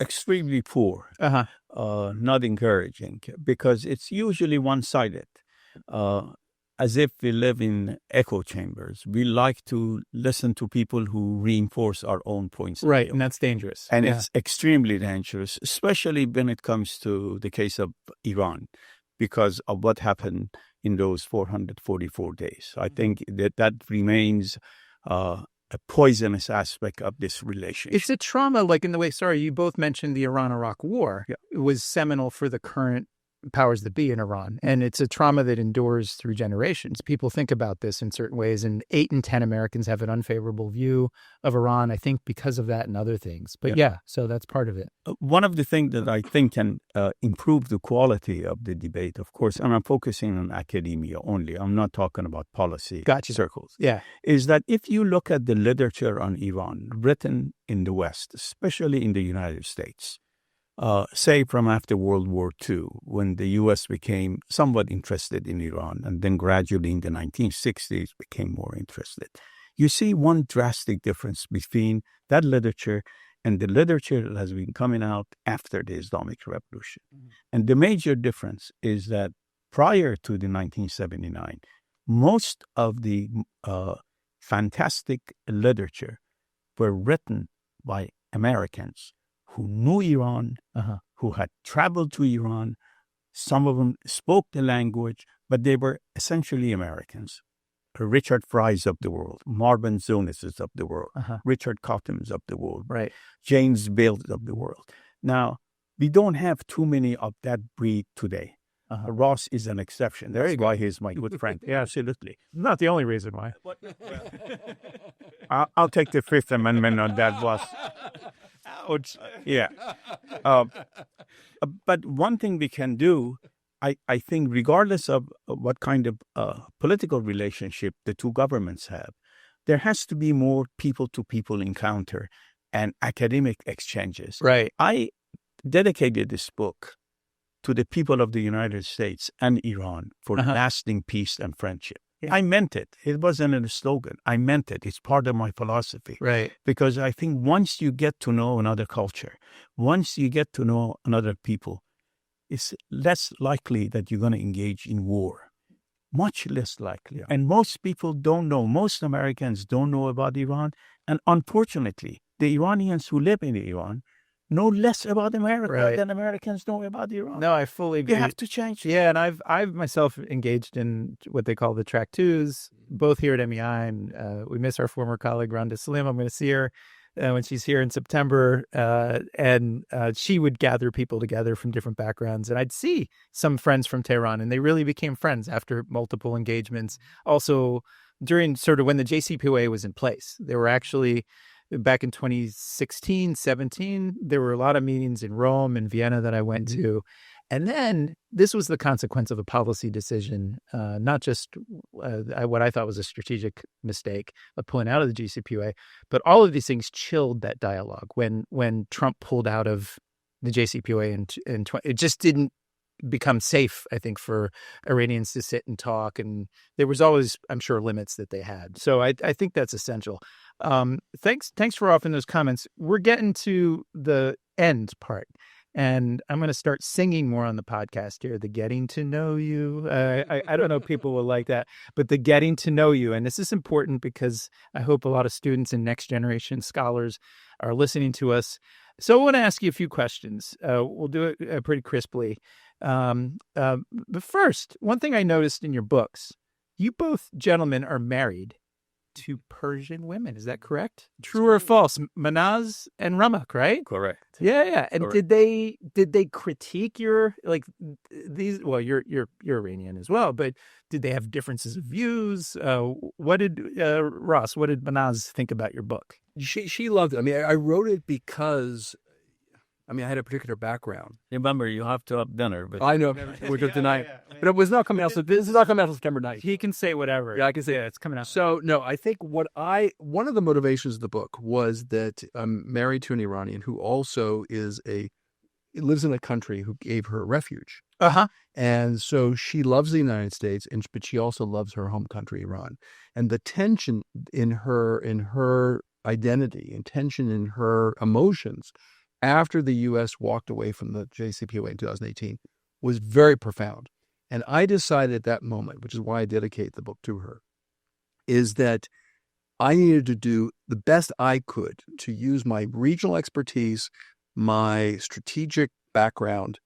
Extremely poor, not encouraging, because it's usually one-sided. As if we live in echo chambers. We like to listen to people who reinforce our own points of view. Right, and that's dangerous. And it's extremely dangerous, especially when it comes to the case of Iran, because of what happened in those 444 days. I think that remains a poisonous aspect of this relationship. It's a trauma, like in the way, you both mentioned the Iran-Iraq War. Yeah. It was seminal for the current powers that be in Iran. And it's a trauma that endures through generations. People think about this in certain ways, and 8 in 10 Americans have an unfavorable view of Iran, I think, because of that and other things. But so that's part of it. One of the things that I think can improve the quality of the debate, of course, and I'm focusing on academia only, I'm not talking about policy circles, is that if you look at the literature on Iran written in the West, especially in the United States, say from after World War II, when the U.S. became somewhat interested in Iran, and then gradually in the 1960s became more interested. You see one drastic difference between that literature and the literature that has been coming out after the Islamic Revolution. Mm-hmm. And the major difference is that prior to the 1979, most of the fantastic literature were written by Americans who knew Iran, who had traveled to Iran. Some of them spoke the language, but they were essentially Americans. Richard Fry's of the world, Marvin Zunis's of the world, Richard Cotton's of the world, James Bale's of the world. Now, we don't have too many of that breed today. Ross is an exception. That's why he's my good friend. Yeah, absolutely. Not the only reason why. I'll take the Fifth Amendment on that, boss. Ouch. Yeah. But one thing we can do, I think, regardless of what kind of political relationship the two governments have, there has to be more people-to-people encounter and academic exchanges. Right. I dedicated this book to the people of the United States and Iran for lasting peace and friendship. I meant it. It wasn't a slogan. I meant it. It's part of my philosophy. Right. Because I think once you get to know another culture, once you get to know another people, it's less likely that you're going to engage in war. Much less likely. Yeah. And most people don't know. Most Americans don't know about Iran. And unfortunately, the Iranians who live in Iran know less about America than Americans know about Iran. No, I fully agree. You have to change. Yeah, and I've myself engaged in what they call the track twos, both here at MEI, and we miss our former colleague Rhonda Slim. I'm going to see her when she's here in September, and she would gather people together from different backgrounds, and I'd see some friends from Tehran, and they really became friends after multiple engagements. Also, during sort of when the JCPOA was in place, there were actually back in 2016, 17, there were a lot of meetings in Rome and Vienna that I went to. And then this was the consequence of a policy decision, not just what I thought was a strategic mistake of pulling out of the JCPOA, but all of these things chilled that dialogue. When Trump pulled out of the JCPOA, it just didn't become safe, I think, for Iranians to sit and talk. And there was always, I'm sure, limits that they had. So I think that's essential. Thanks for offering those comments. We're getting to the end part, and I'm going to start singing more on the podcast here. The getting to know you. I don't know if people will like that, but the getting to know you. And this is important because I hope a lot of students and next generation scholars are listening to us. So I want to ask you a few questions. We'll do it pretty crisply. But first, one thing I noticed in your books, you both gentlemen are married to Persian women. Is that correct? True or false? Manaz and Ramak, right? Correct. Yeah. And Correct. did they critique your these? Well, you're Iranian as well, but did they have differences of views? What did Ross? What did Manaz think about your book? She loved it. I mean, I wrote it because, I had a particular background. Remember, you have to have dinner. But I know we're good tonight, but it was not coming out. So this is not coming out until September 9th. He can say whatever. Yeah, I can say it's coming out. So no, I think one of the motivations of the book was that I'm married to an Iranian who also lives in a country who gave her refuge. And so she loves the United States, but she also loves her home country, Iran. And the tension in her identity and tension in her emotions after the U.S. walked away from the JCPOA in 2018 was very profound. And I decided at that moment, which is why I dedicate the book to her, is that I needed to do the best I could to use my regional expertise, my strategic background,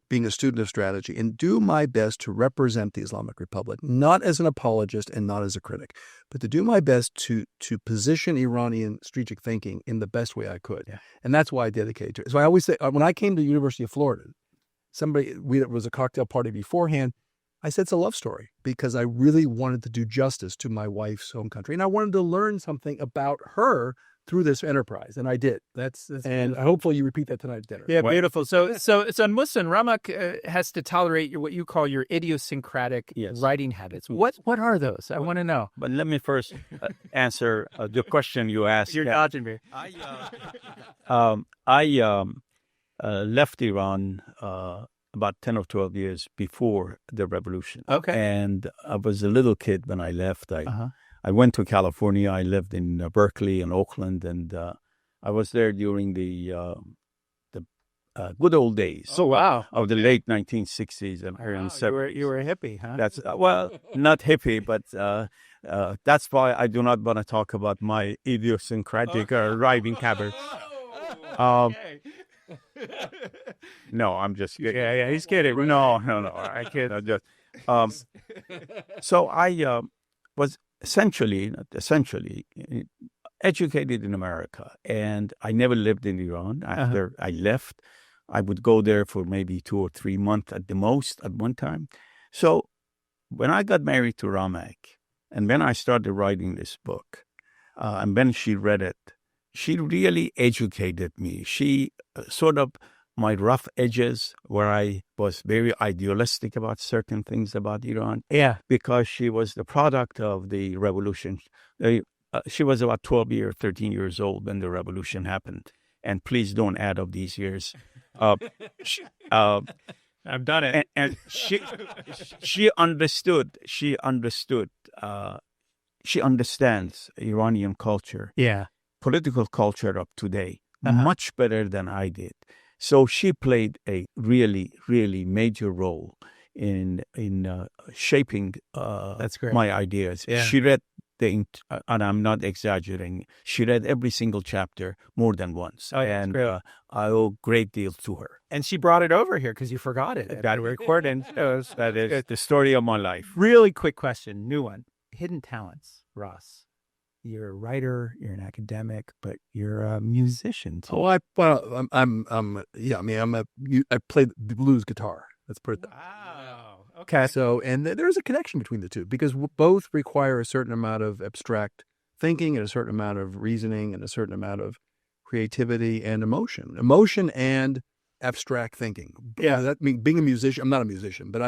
being a student of strategy, and do my best to represent the Islamic Republic, not as an apologist and not as a critic, but to do my best to position Iranian strategic thinking in the best way I could. Yeah. And that's why I dedicated to it. So I always say, when I came to the University of Florida, it was a cocktail party beforehand, I said it's a love story because I really wanted to do justice to my wife's home country. And I wanted to learn something about her through this enterprise, and I did. That's and hopefully you repeat that tonight at dinner. Yeah, beautiful. So Mohsen, Ramak has to tolerate what you call your idiosyncratic writing habits. What are those? I want to know. But let me first answer the question you asked. You're dodging me. I left Iran about 10 or 12 years before the revolution. Okay. And I was a little kid when I left. I went to California. I lived in Berkeley and Oakland, and I was there during the good old days. Oh, wow. Of the late 1960s and early 70s. You were a hippie, huh? That's not hippie, but that's why I do not want to talk about my idiosyncratic riding habits. Okay. No, I'm just kidding. Yeah, he's kidding. No, I kid. So I was essentially educated in America, and I never lived in Iran. After I left, I would go there for maybe 2 or 3 months at the most at one time. So when I got married to Ramak, and when I started writing this book, and when she read it, she really educated me. She sort of my rough edges where I was very idealistic about certain things about Iran. Yeah. Because she was the product of the revolution. She was about 13 years old when the revolution happened. And please don't add up these years. I've done it. And she understood. She understands Iranian culture, Yeah. political culture of today, Uh-huh. much better than I did. So she played a really, really major role in shaping That's great. my ideas. Yeah. She read and I'm not exaggerating. She read every single chapter more than once, Oh, yeah, that's and great. I owe a great deal to her. And she brought it over here because you forgot it. That recording shows that is the story of my life. Really quick question, new one. Hidden talents, Ross. You're a writer, you're an academic, but you're a musician too. Oh, I play the blues guitar. Let's put it that way. Wow. Okay. So, and there's a connection between the two because both require a certain amount of abstract thinking and a certain amount of reasoning and a certain amount of creativity and emotion and abstract thinking. Yeah. That means being a musician. I'm not a musician, but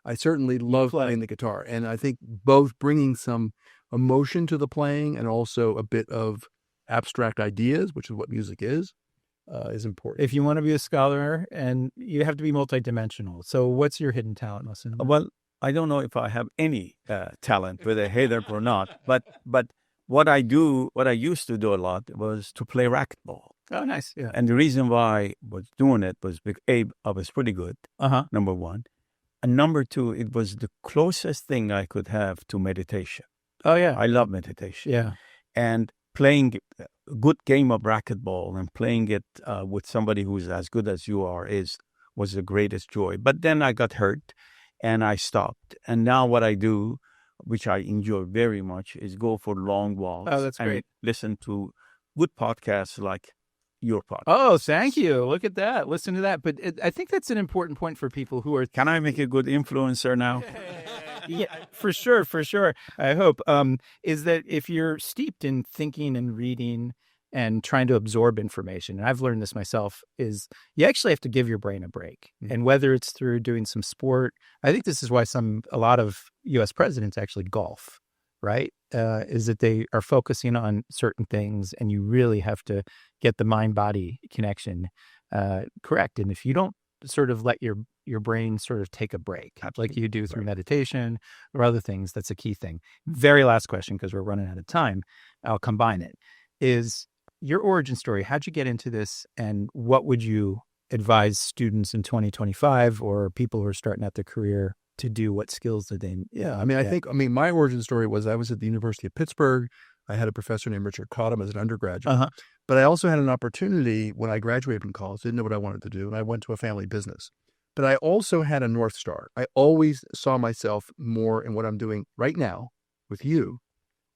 I certainly love playing the guitar, and I think both bringing some emotion to the playing and also a bit of abstract ideas, which is what music is important. If you want to be a scholar, and you have to be multidimensional. So what's your hidden talent, Mohsen? Well, I don't know if I have any talent, whether hit or not, but what I used to do a lot was to play racquetball. Oh, nice. Yeah. And the reason why I was doing it was because, I was pretty good, number one. And number two, it was the closest thing I could have to meditation. Oh, yeah. I love meditation. Yeah. And playing a good game of racquetball and playing it with somebody who's as good as you are was the greatest joy. But then I got hurt and I stopped. And now what I do, which I enjoy very much, is go for long walks. Oh, that's and great. listen to good podcasts like your podcast. Oh, thank you. Look at that. Listen to that. But I think that's an important point for people who are... Can I make a good influencer now? Yeah, for sure. I hope, is that if you're steeped in thinking and reading and trying to absorb information, and I've learned this myself, is you actually have to give your brain a break. Mm-hmm. And whether it's through doing some sport, I think this is why a lot of U.S. presidents actually golf, right? Is that they are focusing on certain things, and you really have to get the mind-body connection correct. And if you don't sort of let your brain sort of take a break, like you do through meditation or other things, that's a key thing. Very last question, because we're running out of time. I'll combine it. Is your origin story? How'd you get into this, and what would you advise students in 2025 or people who are starting out their career to do? What skills did they? Yeah, I mean, my origin story was I was at the University of Pittsburgh. I had a professor named Richard Cottam as an undergraduate, but I also had an opportunity when I graduated from college. Didn't know what I wanted to do, and I went to a family business. But I also had a North Star. I always saw myself more in what I'm doing right now with you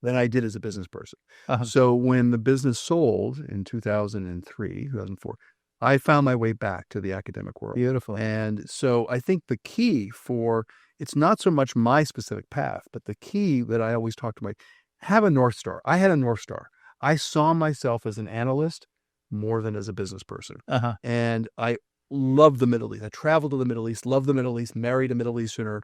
than I did as a business person. So when the business sold in 2003, 2004, I found my way back to the academic world. Beautiful. And so I think the key it's not so much my specific path, but the key that I always talk to have a North Star. I had a North Star. I saw myself as an analyst more than as a business person. And I love the Middle East. I traveled to the Middle East, loved the Middle East, married a Middle Easterner.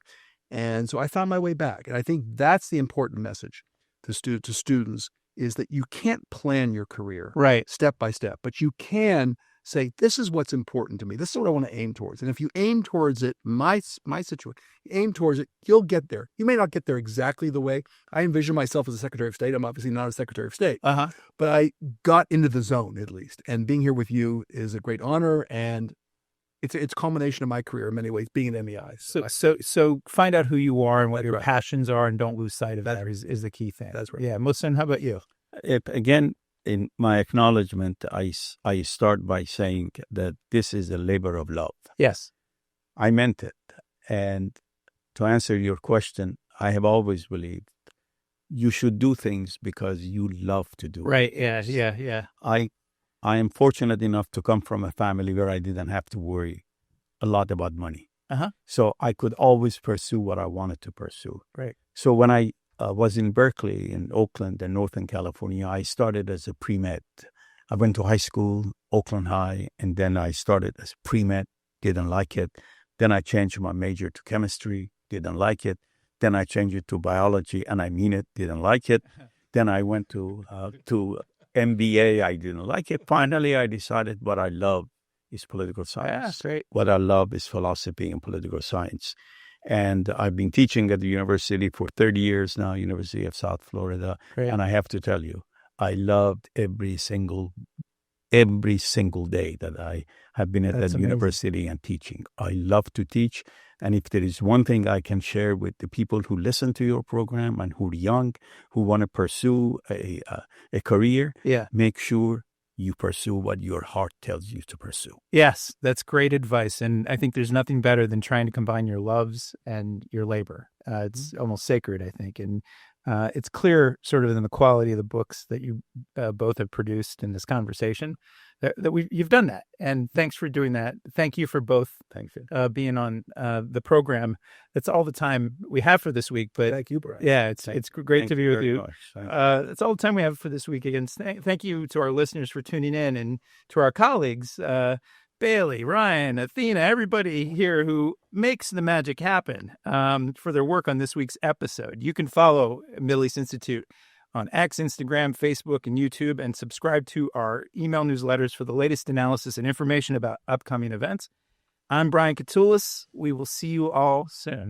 And so I found my way back. And I think that's the important message to students, is that you can't plan your career step by step, but you can say, this is what's important to me. This is what I want to aim towards. And if you aim towards it, my situation, you aim towards it, you'll get there. You may not get there exactly the way I envision myself as a Secretary of State. I'm obviously not a Secretary of State, but I got into the zone at least. And being here with you is a great honor. And it's a culmination of my career in many ways, being at MEI. So find out who you are and what your passions are, and don't lose sight of that is the key thing. That's right. Yeah. Mohsen, how about you? Again, in my acknowledgement, I start by saying that this is a labor of love. Yes. I meant it. And to answer your question, I have always believed you should do things because you love to do Right. it. Yeah. I am fortunate enough to come from a family where I didn't have to worry a lot about money. So I could always pursue what I wanted to pursue. Right. So when I was in Berkeley, in Oakland and Northern California, I started as a pre-med. I went to high school, Oakland High, and then I started as pre-med, didn't like it. Then I changed my major to chemistry, didn't like it. Then I changed it to biology, and I mean it, didn't like it. Then I went to MBA, I didn't like it. Finally, I decided what I love is political Yeah, science. great. What I love is philosophy and political science. And I've been teaching at the university for 30 years now, University of South Florida. Great. And I have to tell you, I loved every single day that I have been at that university and teaching. I love to teach. And if there is one thing I can share with the people who listen to your program and who are young, who want to pursue a career, make sure you pursue what your heart tells you to pursue. Yes, that's great advice. And I think there's nothing better than trying to combine your loves and your labor. It's almost sacred, I think. And it's clear sort of in the quality of the books that you both have produced in this conversation that you've done that. And thanks for doing that. Thank you for both being on the program. That's all the time we have for this week. But thank you, Brian. Yeah, it's great to be with you. That's all the time we have for this week. Again, thank you to our listeners for tuning in, and to our colleagues, Bailey, Ryan, Athena, everybody here who makes the magic happen for their work on this week's episode. You can follow Middle East Institute on X, Instagram, Facebook, and YouTube, and subscribe to our email newsletters for the latest analysis and information about upcoming events. I'm Brian Katulis. We will see you all soon.